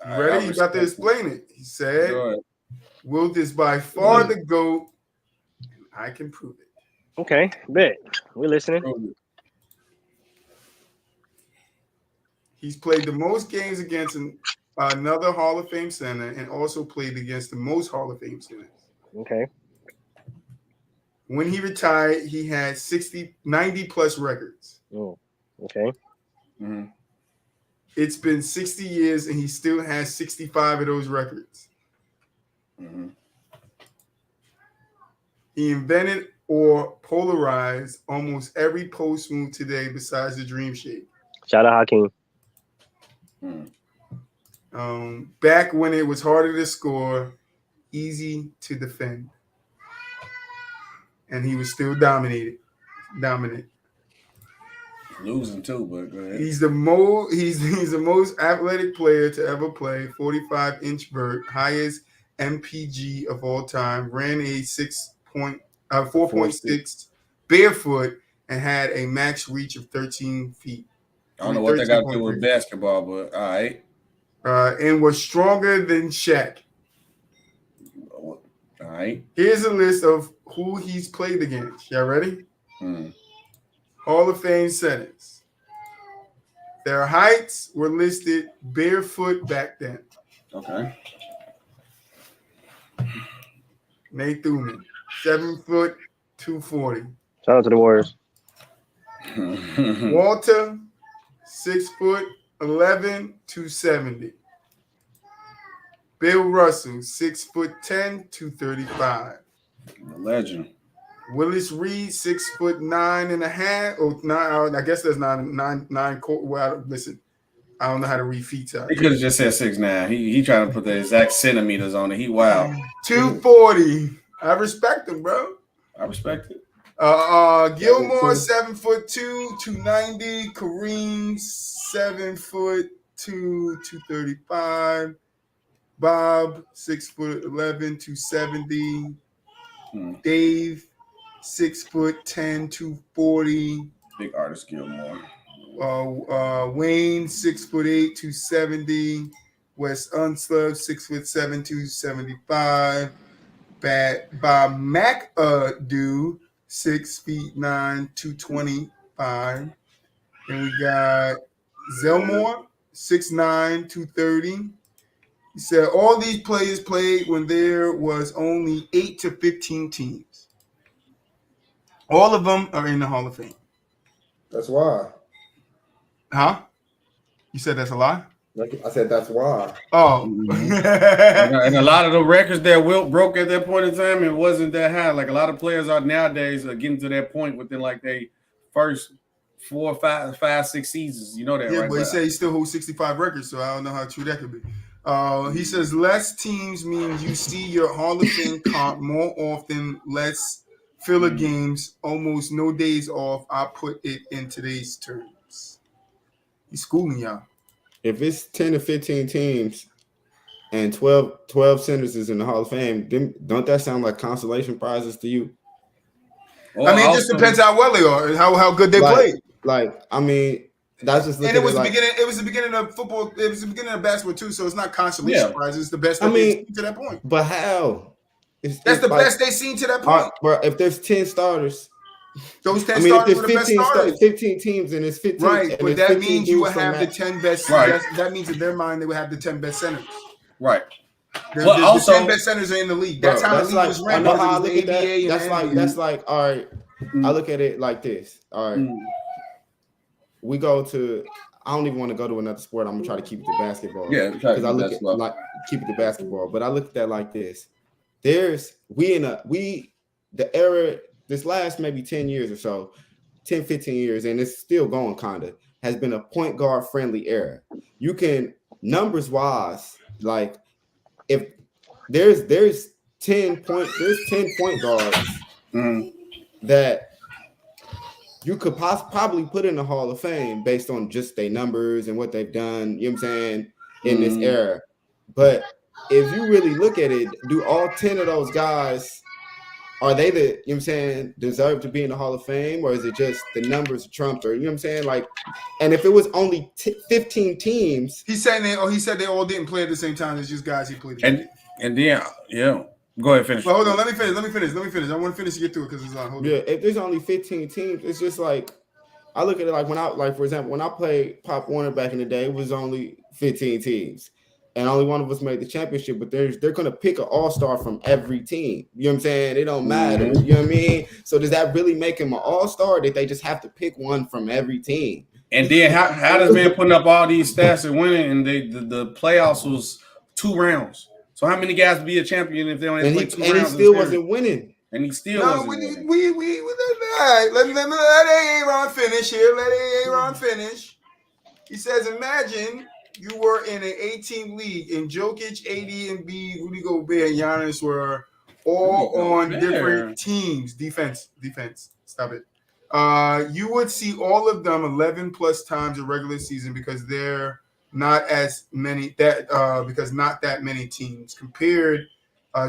You ready? You about to explain it. He said, Wilt is by far the GOAT. I can prove it. Okay, bet. We're listening. He's played the most games against another Hall of Fame center and also played against the most Hall of Fame centers. Okay. When he retired, he had 90 plus records. Oh, okay. Mm-hmm. It's been 60 years and he still has 65 of those records. Mm-hmm. He invented or polarized almost every post move today besides the dream shake. Shout out Hakeem. Back when it was harder to score, easy to defend. And he was still dominant. Losing too, but go ahead. He's the most athletic player to ever play. 45-inch vert, highest MPG of all time. Ran a 4.6 barefoot and had a max reach of 13 feet. I don't know what they got to do with basketball, but all right. And was stronger than Shaq. All right. Here's a list of who he's played against. Y'all ready? Hall of Fame centers. Their heights were listed barefoot back then. Okay. Nate Thuman, 7 foot, 240. Shout out to the Warriors. Walter, 6 foot, 11, 270. Bill Russell, 6 foot, 10, 235. Legend. Willis Reed, 6 foot 9.5. Oh, 9. I guess that's 9. Well, listen, I don't know how to read feet. He could have just said 6'9". He trying to put the exact centimeters on it. He wild. 240. I respect him, bro. I respect it. Gilmore, 7 foot 2, 290. Kareem, 7 foot 2, 235. Bob, 6 foot 11, 270. Dave, 6 foot 10, 240. Big artist Gilmore. Wayne, 6 foot 8, 270. Wes Unseld, 6 foot 7, 275. Bob McAdoo, 6 feet 9, 225. And we got Zelmore, 6'9", 230. He said all these players played when there was only 8 to 15 teams. All of them are in the Hall of Fame. That's why. Huh? You said that's a lie? I said that's why. Oh. And a lot of the records that Wilt broke at that point in time, it wasn't that high. Like a lot of players are nowadays getting to that point within like they first 4, 5, 6 seasons. You know that, yeah, right? But he said he still holds 65 records, so I don't know how true that could be. He says less teams means you see your Hall of Fame comp more often, less filler games, almost no days off. I put it in today's terms. He's schooling y'all. If it's 10 to 15 teams and 12 senators in the Hall of Fame, don't that sound like consolation prizes to you? Well, I mean, it just depends how well they are and how good they play. Like, I mean, that's just. And it was the beginning. It was the beginning of football. It was the beginning of basketball too. So it's not consolation prizes. It's the best they've seen to that point. But how? That's the best they've seen to that point. Bro, if there's 10 starters. Those 10 starters were the best starters. 15 teams and it's 15. Right, but that means you will have the 10 best. Right. That means in their mind they would have the 10 best centers. Right. Well, also, the 10 best centers are in the league. That's how the league was ranked. I know how I look at that. That's like, all right. I look at it like this. All right. We go to. I don't even want to go to another sport. I'm gonna try to keep it to basketball. Yeah, because I look at like keep it to basketball. But I look at that like this. The era. This last maybe 10 years or so, 10, 15 years, and it's still going kind of, has been a point guard friendly era. You can, numbers wise, like if there's 10 point guards that you could probably put in the Hall of Fame based on just their numbers and what they've done, you know what I'm saying, in this era. But if you really look at it, do all 10 of those guys are they the, you know what I'm saying, deserve to be in the Hall of Fame, or is it just the numbers trumped, or you know what I'm saying? Like, and if it was only 15 teams, He said they all didn't play at the same time. It's just guys he played against. And then go ahead, finish. But hold on, let me finish. I want to finish to get through it because it's on. Hold on. if there's only 15 teams, it's just like, I look at it like for example, when I played Pop Warner back in the day, it was only 15 teams. And only one of us made the championship, but they're going to pick an all-star from every team. You know what I'm saying? It don't matter. You know what I mean? So does that really make him an all-star? Did they just have to pick one from every team? And then how does man putting up all these stats and winning, and the playoffs was 2 rounds? So how many guys would be a champion if they only play 2 rounds? And he still wasn't winning. And he still wasn't winning. We all right. Let Aaron finish here. Let Aaron finish. He says, imagine you were in an 18 league and Jokic, AD, and B, Rudy Gobert, and Giannis were all on different teams. Defense. Stop it. You would see all of them 11 plus times a regular season because they're not as many because not that many teams compared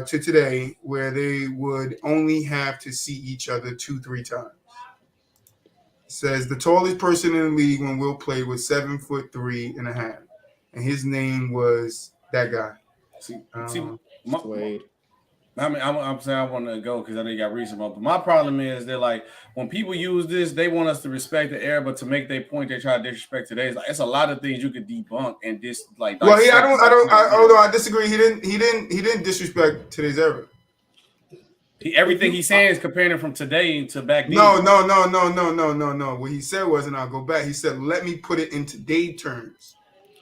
to today, where they would only have to see each other 2-3 times. It says the tallest person in the league when Will played was 7'3.5", and his name was that guy. Wade. I mean, I'm saying I want to go because I know you got reason, but my problem is they're like, when people use this, they want us to respect the era, but to make their point, they try to disrespect today. It's like, it's a lot of things you could debunk and like. Well, although I disagree, he didn't disrespect today's era. Everything he's saying is comparing it from today to back then. No. What he said was, and I'll go back. He said, "Let me put it in today's terms."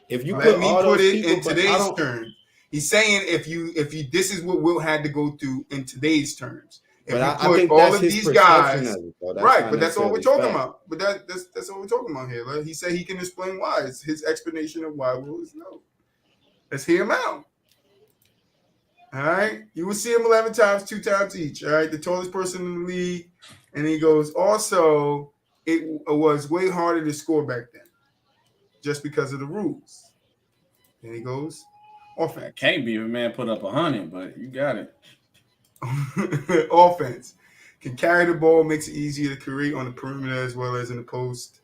If you let me put it in today's terms. He's saying if you this is what Will had to go through in today's terms. If but you put think all of these guys, right? But that's all we're talking about. But that's what we're talking about here. Like, he said he can explain why. It's his explanation of why Will is no. Let's hear him out. All right, you will see him 11 times, 2 times each. All right, the tallest person in the league, and he goes. Also, it was way harder to score back then, just because of the rules. And he goes. Offense. Can't be if a man put up 100, but you got it. Offense can carry the ball, makes it easier to create on the perimeter as well as in the post.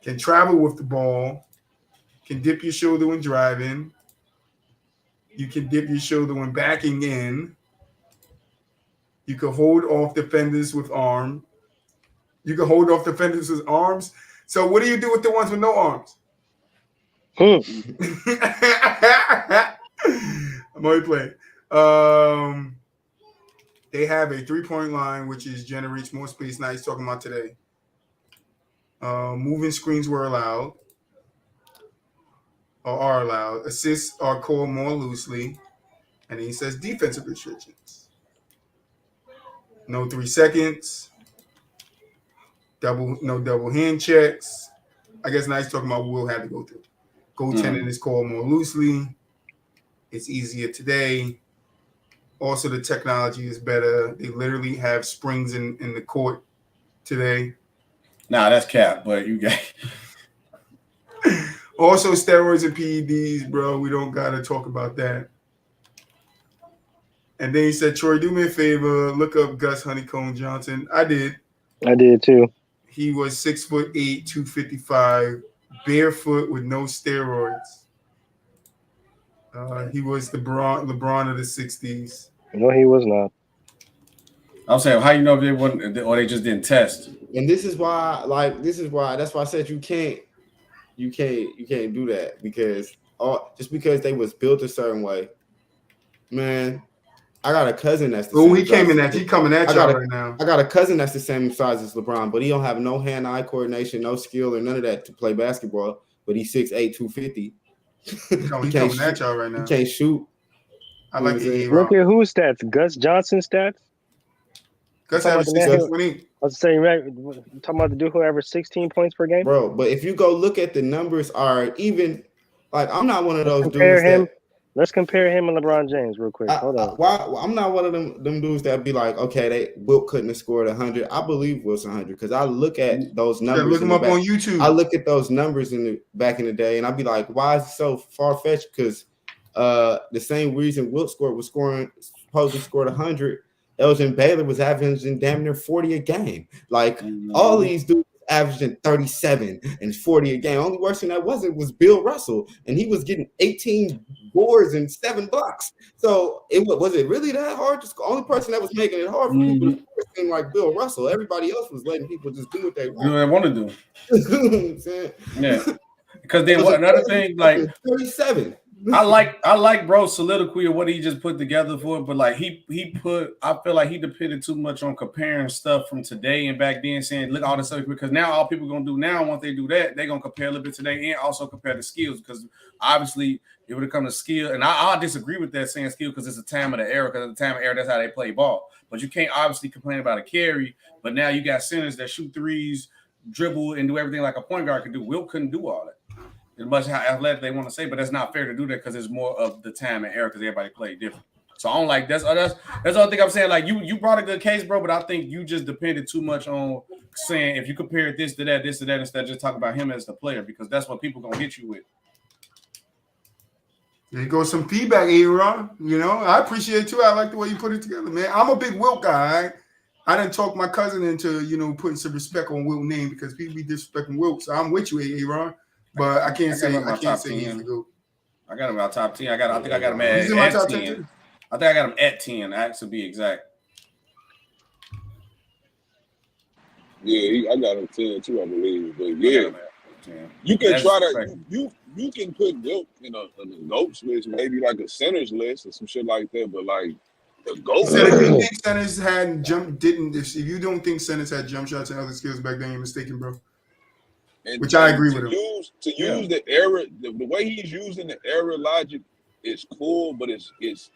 Can travel with the ball. Can dip your shoulder when driving. You can dip your shoulder when backing in. You can hold off defenders with arm. You can hold off defenders with arms. So what do you do with the ones with no arms? I'm only playing. They have a 3-point line, which generates more space. Now he's talking about today. Moving screens were allowed, or are allowed. Assists are called more loosely, and he says defensive restrictions. No 3 seconds. No double hand checks. I guess now he's talking about what Will had to go through. Goaltending is called more loosely. It's easier today. Also, the technology is better. They literally have springs in the court today. Nah, that's cap, but you got. Also, steroids and PEDs, bro. We don't got to talk about that. And then he said, Troy, do me a favor. Look up Gus Honeycomb Johnson. I did too. He was 6'8", 255. Barefoot with no steroids. He was the LeBron of the 60s. No, he was not. I'm saying, how you know if they wasn't, or they just didn't test? And that's why I said you can't do that because just because they was built a certain way, man. I got a cousin that's the he coming at y'all right now. I got a cousin that's the same size as LeBron, but he don't have no hand-eye coordination, no skill, or none of that to play basketball. But he's 6'8", 250. He coming at y'all right now. He can't shoot. I like it. Look at whose stats? Gus Johnson stats? Gus averaged 16.8. I was saying, right? Talking about the dude who averaged 16 points per game? Bro, but if you go look at the numbers, are even like I'm not one of those dudes Let's compare him and LeBron James real quick. Hold on. I'm not one of them dudes that be like, okay, Wilt couldn't have scored 100. I believe Wilt's 100 because I look at those numbers. Look him up on YouTube. I look at those numbers back in the day, and I'd be like, why is it so far fetched? Because the same reason Wilt was supposed to scored 100. Elgin Baylor was averaging damn near 40 a game. Like all these dudes averaging 37 and 40 a game. Only worse than that was Bill Russell, and he was getting 18 boards and 7 blocks. So was it really that hard? Just the only person that was making it hard for people to score seemed like Bill Russell. Everybody else was letting people just do what they want. Do what they want to do. You know what I'm saying? Yeah. Because then another thing, like 37. I like bro soliloquy of what he just put together for it, but like I feel like he depended too much on comparing stuff from today and back then, saying look all this stuff, because now all people gonna do now once they do that, they're gonna compare a little bit today and also compare the skills, because obviously it would come to skill, and I disagree with that saying skill because it's a time of the era, because at the time of the era that's how they play ball. But you can't obviously complain about a carry, but now you got centers that shoot threes, dribble, and do everything like a point guard could do. Wilt couldn't do all that. As much how athletic they want to say, but that's not fair to do that because it's more of the time and era because everybody played different. So I don't like that's the other thing I'm saying. Like you brought a good case, bro, but I think you just depended too much on saying if you compare this to that, instead of just talking about him as the player, because that's what people gonna hit you with. There goes some feedback, Aaron. You know, I appreciate it too. I like the way you put it together, man. I'm a big Wilt guy. I didn't talk my cousin into putting some respect on Wilt's name because people be disrespecting Wilt. So I'm with you, Aaron. But I can't say he's the GOAT. I got him about top 10. I think I got him at 10. I think I got him at 10, to be exact. Yeah, I got him 10 too, I believe. But yeah, you can try to you can put Wilt in a GOATs list, maybe like a centers list or some shit like that. But like the GOAT. So if you think centers had if you don't think centers had jump shots and other skills back then, you're mistaken, bro. And which I agree with him. Use the era, the way he's using the era logic is cool, but it's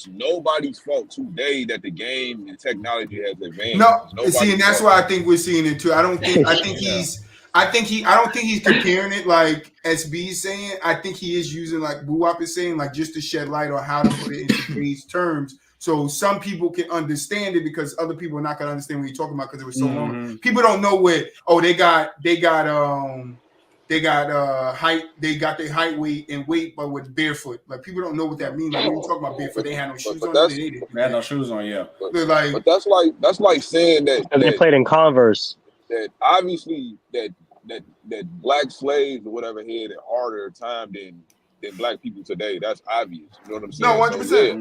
nobody's fault today that the game and technology has advanced. No, see, and that's why I think we're seeing it too. I don't think he's comparing it like SB's saying. I think he is using like Buwap is saying, like just to shed light on how to put it into today's terms. So some people can understand it because other people are not going to understand what you're talking about because it was so long. People don't know what. Oh, they got height. They got their height, weight, and weight, but with barefoot. Like people don't know what that means. Like when you talk about barefoot, they had no shoes on. They had no shoes on. Yeah, but that's like saying that they played in Converse. That obviously that black slaves or whatever had a harder time than black people today. That's obvious. You know what I'm saying? No, 100%. So, yeah.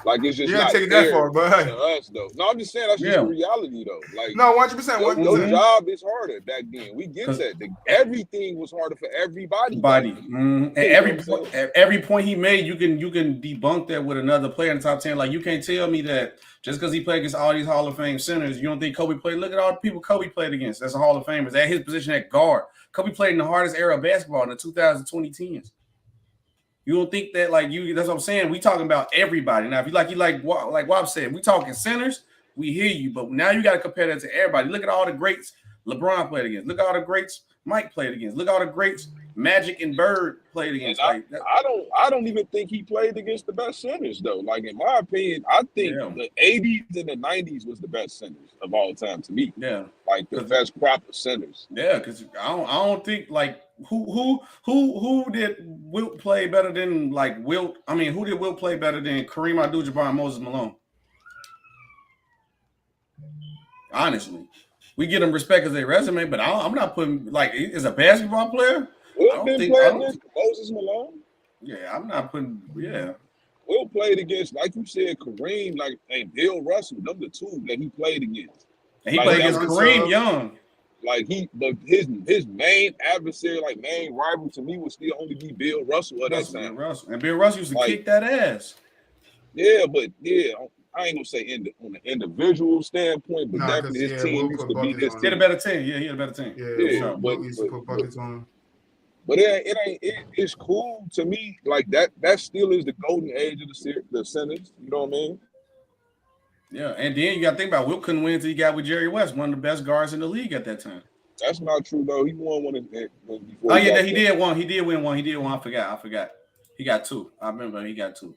Like it's just not take it that far, but to us though. No, I'm just saying that's just the reality though. Like no, 100%. Your job is harder back then. We get that. Everything was harder for everybody. And every point he made, you can debunk that with another player in the top 10. Like you can't tell me that just because he played against all these Hall of Fame centers, you don't think Kobe played. Look at all the people Kobe played against. That's a Hall of Famers at his position at guard. Kobe played in the hardest era of basketball in the 2010s. You don't think that that's what I'm saying. We talking about everybody. Now, if you like Wop said, we talking centers, we hear you, but now you got to compare that to everybody. Look at all the greats LeBron played against. Look at all the greats Mike played against. Look at all the greats Magic and Bird played against. I don't even think he played against the best centers though. Like in my opinion, I think the 80s and the 90s was the best centers of all time to me. Yeah, like the best proper centers. Yeah, because I don't think like who did Wilt play better than like Wilt? I mean, who did Wilt play better than Kareem Abdul-Jabbar and Moses Malone? Honestly, we get them respect as their resume, but I'm not putting like as a basketball player. Wilt didn't play against Moses Malone. Yeah, I'm not putting. Yeah, Wilt played against, like you said, Kareem, and Bill Russell. Them the two that he played against. And he played against Kareem young. Like his main adversary, like main rival to me, would still only be Bill Russell at that time. And Bill Russell used to kick that ass. Yeah, but I ain't gonna say on the individual standpoint, but definitely his team used to be this. He had a better team. Yeah, he had a better team. Yeah, but used to put buckets on him. But it's cool to me. Like that still is the golden age of the centers. You know what I mean? Yeah, and then you got to think about Wilt couldn't win until he got with Jerry West, one of the best guards in the league at that time. That's not true though. He won one before. Oh yeah, he did win one. I forgot. He got two. I remember he got two.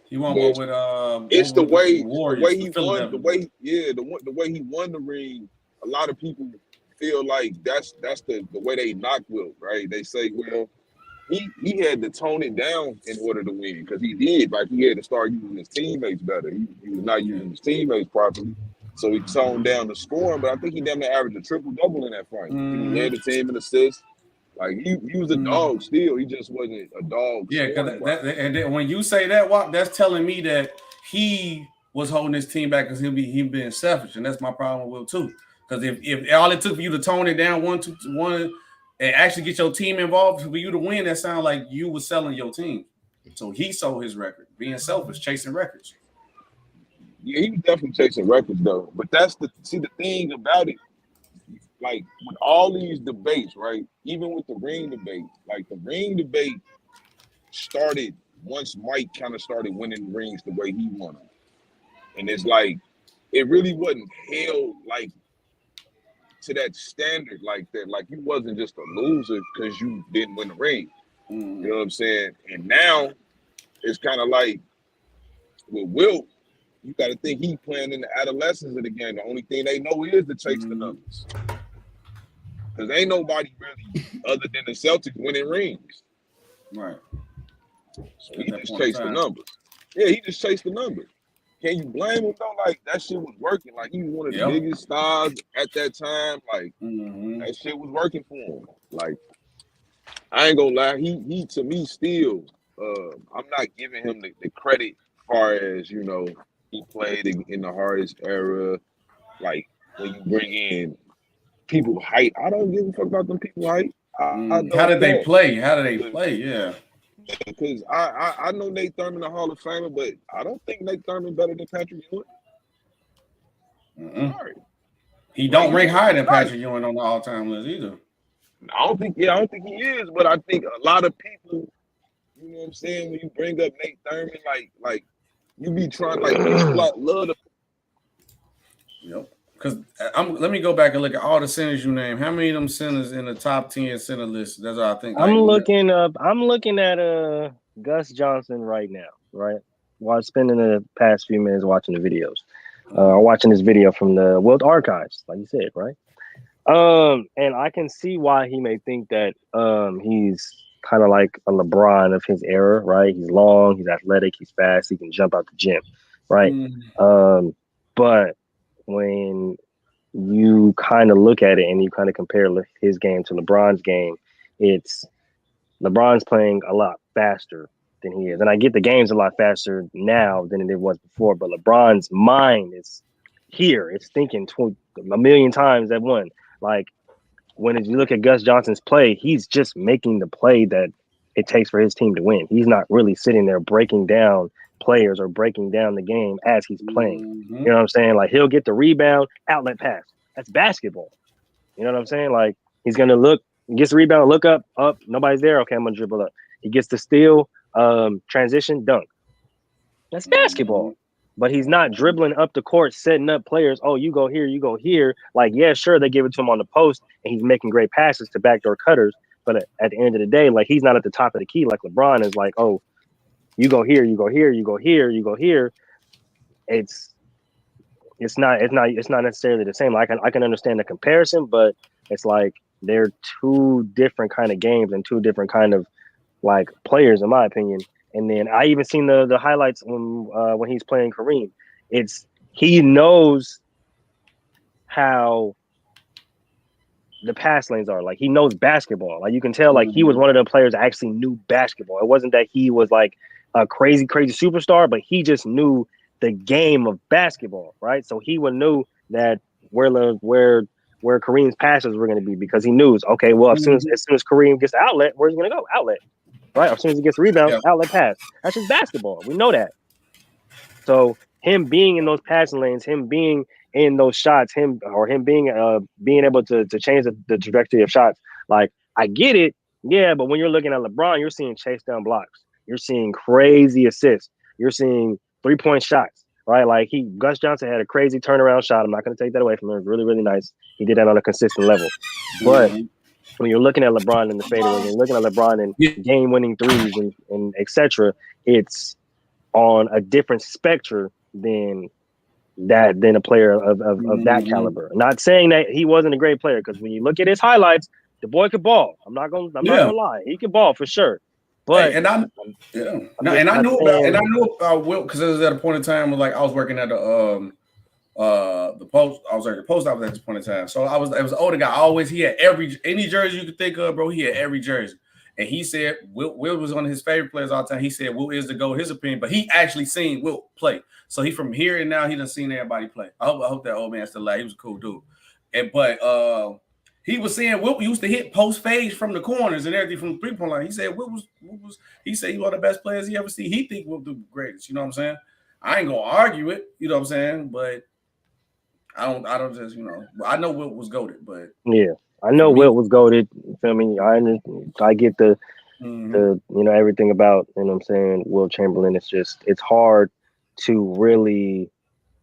He won one with it's the way he won the ring. A lot of people feel like that's the way they knock Wilt, right? They say, well, he had to tone it down in order to win because he did. Like he had to start using his teammates better. He was not using his teammates properly. So he toned down the scoring, but I think he damn near averaged a triple-double in that fight. He led the team in assists. Like he was a dog still. He just wasn't a dog. Yeah, because and then when you say that, Wop, that's telling me that he was holding his team back because he being selfish, and that's my problem with Will too. Because if all it took for you to tone it down one, and actually get your team involved for you to win, that sounds like you was selling your team. So he sold his record, being selfish, chasing records. Yeah, he was definitely chasing records though. But that's the thing about it. Like with all these debates, right? Even with the ring debate, like the ring debate started once Mike kind of started winning rings the way he won them. And it's like it really wasn't held like to that standard like that. Like you wasn't just a loser because you didn't win the ring. You know what I'm saying? And now it's kind of like with Wilt, you got to think he playing in the adolescence of the game. The only thing they know is to chase the numbers. Because ain't nobody really, other than the Celtics, winning rings. Right. So he just chased the numbers. Yeah, he just chased the numbers. Can you blame him though? Like that shit was working. Like he was one of the biggest stars at that time. Like that shit was working for him. Like I ain't gonna lie, he to me still. I'm not giving him the credit as far as he played in the hardest era. Like when you bring in people height, I don't give a fuck about them people height. How did they play? Yeah. Because I know Nate Thurman a Hall of Famer, but I don't think Nate Thurman better than Patrick Ewing. Sorry. He don't rank higher than Patrick Ewing on the all-time list either. I don't think he is, but I think a lot of people, you know what I'm saying, when you bring up Nate Thurman, like you be trying love the. Yep. Because let me go back and look at all the centers you named. How many of them centers in the top 10 center list? That's what I think. I'm looking at Gus Johnson right now, right? While spending the past few minutes watching the videos. Watching this video from the Wilt Archives, like you said, right? And I can see why he may think that he's kind of like a LeBron of his era, right? He's long, he's athletic, he's fast, he can jump out the gym, right? But when you kind of look at it and you kind of compare his game to LeBron's game, it's LeBron's playing a lot faster than he is. And I get the game's a lot faster now than it was before, but LeBron's mind is here. It's thinking a million times at one. Like when you look at Gus Johnson's play, he's just making the play that it takes for his team to win. He's not really sitting there breaking down players or breaking down the game as he's playing. You know what I'm saying? Like he'll get the rebound, outlet pass. That's basketball. You know what I'm saying? Like he's gonna look, gets the rebound, look up, nobody's there. Okay, I'm gonna dribble up. He gets the steal, transition, dunk. That's basketball. But he's not dribbling up the court, setting up players. Oh, you go here, you go here. Like, yeah, sure, they give it to him on the post, and he's making great passes to backdoor cutters. But at the end of the day, like he's not at the top of the key. Like LeBron is like, oh, you go here, you go here, you go here, you go here. It's not necessarily the same. Like I can understand the comparison, but it's like they're two different kind of games and two different kind of like players, in my opinion. And then I even seen the highlights when he's playing Kareem. He knows how the pass lanes are. Like he knows basketball. Like you can tell, like he was one of the players that actually knew basketball. It wasn't that he was like a crazy superstar, but he just knew the game of basketball, right? So he would knew that where Kareem's passes were going to be because he knew, okay, well, as soon as Kareem gets the outlet, where's he going to go? Outlet, right? As soon as he gets rebound, outlet pass. That's just basketball. We know that. So him being in those passing lanes, him being in those shots, him being able to change the trajectory of shots, like I get it, yeah. But when you're looking at LeBron, you're seeing chase down blocks, you're seeing crazy assists, you're seeing 3-point shots, right? Like Gus Johnson had a crazy turnaround shot. I'm not going to take that away from him. It was really, really nice. He did that on a consistent level. But when you're looking at LeBron in the fadeaway, when you're looking at LeBron in game-winning threes and etc., it's on a different spectrum than a player of that caliber. Not saying that he wasn't a great player, because when you look at his highlights, The boy could ball. I'm not gonna lie. He can ball for sure. But hey, and I knew about Wilt because it was at a point in time where like I was working at the post. I was at the post office at this point in time. So it was an older guy. He had any jersey you could think of, bro. He had every jersey. And he said Wilt was one of his favorite players all the time. He said Wilt is the GOAT, his opinion, but he actually seen Wilt play. So he from here and now he done seen everybody play. I hope that old man still alive. He was a cool dude. But he was saying Wilt used to hit post fades from the corners and everything from the 3-point line. He said Wilt was he said he was one of the best players he ever see. He think Wilt the greatest. You know what I'm saying? I ain't gonna argue it. You know what I'm saying? But I don't just I know Wilt was goated, but yeah, I know Wilt was goated. You feel me? I get the everything about what I'm saying. Wilt Chamberlain. It's hard to really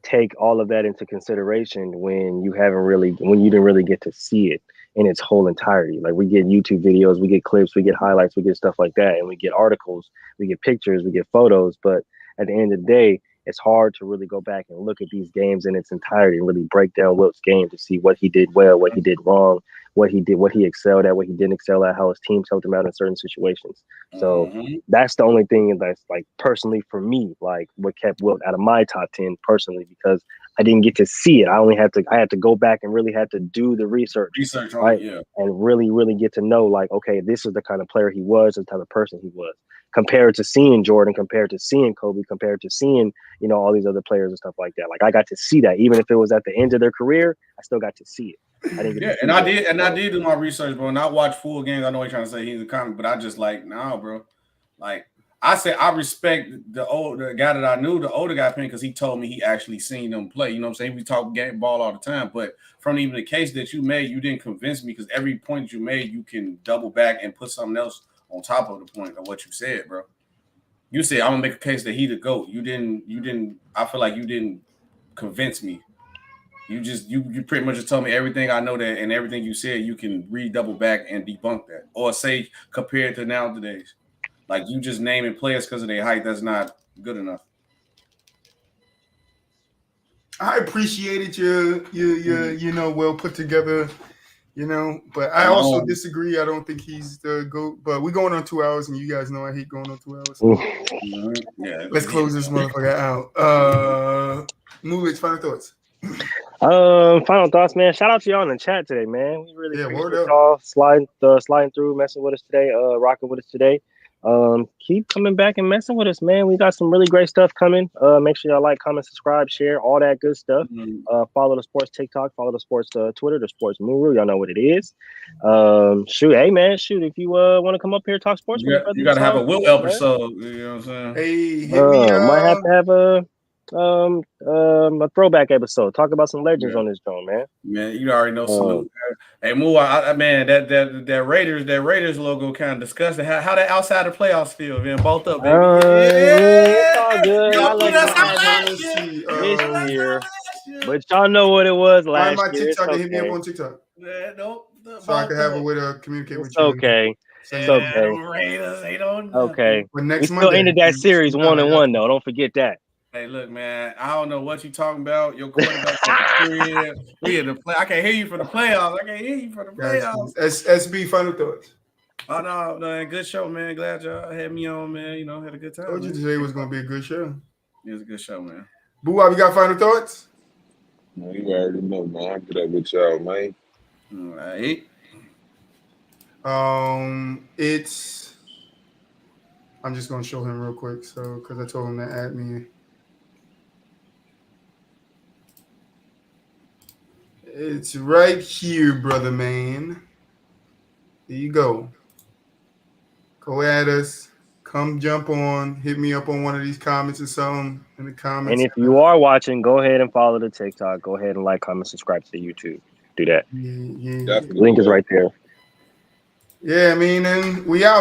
take all of that into consideration when you didn't really get to see it in its whole entirety. Like we get YouTube videos, we get clips, we get highlights, we get stuff like that, and we get articles, we get pictures, we get photos. But at the end of the day, it's hard to really go back and look at these games in its entirety and really break down Wilt's game to see what he did well, what he did wrong, what he excelled at, what he didn't excel at, how his teams helped him out in certain situations. So that's the only thing that's like personally for me, like what kept Wilt out of my top 10 personally, because I didn't get to see it. I had to go back and really had to do the research right? And really, really get to know like, okay, this is the kind of player he was, the type of person he was. Compared to seeing Jordan, compared to seeing Kobe, compared to seeing, all these other players and stuff like that. Like I got to see that, even if it was at the end of their career, I still got to see it. I didn't get I did do my research, bro. And I watched full games. I know he's trying to say he's a comic, but I just like, nah, bro. Like I said, I respect the guy that I knew, the older guy, because he told me he actually seen them play. You know what I'm saying? We talk game ball all the time, but from even the case that you made, you didn't convince me because every point you made, you can double back and put something else on top of the point of what you said, bro. You said I'm gonna make a case that he the GOAT. You didn't. I feel like you didn't convince me. You pretty much just told me everything I know that, and everything you said you can double back and debunk that, or say compared to nowadays. Like you just naming players because of their height, that's not good enough. I appreciated your well put together. But I also disagree. I don't think he's the GOAT. But we're going on 2 hours, and you guys know I hate going on 2 hours. So yeah, let's close this motherfucker out. Movage, final thoughts. Final thoughts, man. Shout out to y'all in the chat today, man. We really appreciate y'all sliding through, messing with us today, rocking with us today. Keep coming back and messing with us, man. We got some really great stuff coming. Make sure y'all like, comment, subscribe, share, all that good stuff. Follow the sports TikTok, follow the sports Twitter, the sports Muru. Y'all know what it is. If you want to come up here and talk sports, you gotta have a Wilt episode. You know what I'm saying? Hey, hit me up. Might have to have a throwback episode. Talk about some legends on this joint, man. Man, you already know. Salute. Hey, Moo, man, that Raiders logo kind of disgusting. How that outside the playoffs feel, man? Both up, baby. It's all good. I like this year, but y'all know what it was last year. Find my TikTok and hit me up on TikTok. So I can have a way to communicate with you. Okay. It's okay. Raiders, they don't. Okay. But next we still ended that series 1-1 though. Don't forget that. Hey, look, man. I don't know what you're talking about. Your quarterback we in the play. I can't hear you for the playoffs. SB, final thoughts. Oh no, man. Good show, man. Glad y'all had me on, man. Had a good time. Told you today was gonna be a good show. It was a good show, man. Boo, you got final thoughts? Man, you already know, man. I'm good with y'all, man. All right. I'm just gonna show him real quick, so because I told him to add me. It's right here, brother man. There you go. Go at us. Come jump on. Hit me up on one of these comments or something in the comments. And if you are watching, go ahead and follow the TikTok. Go ahead and like, comment, subscribe to the YouTube. Do that. Yeah. Link is right there. Yeah, and we out.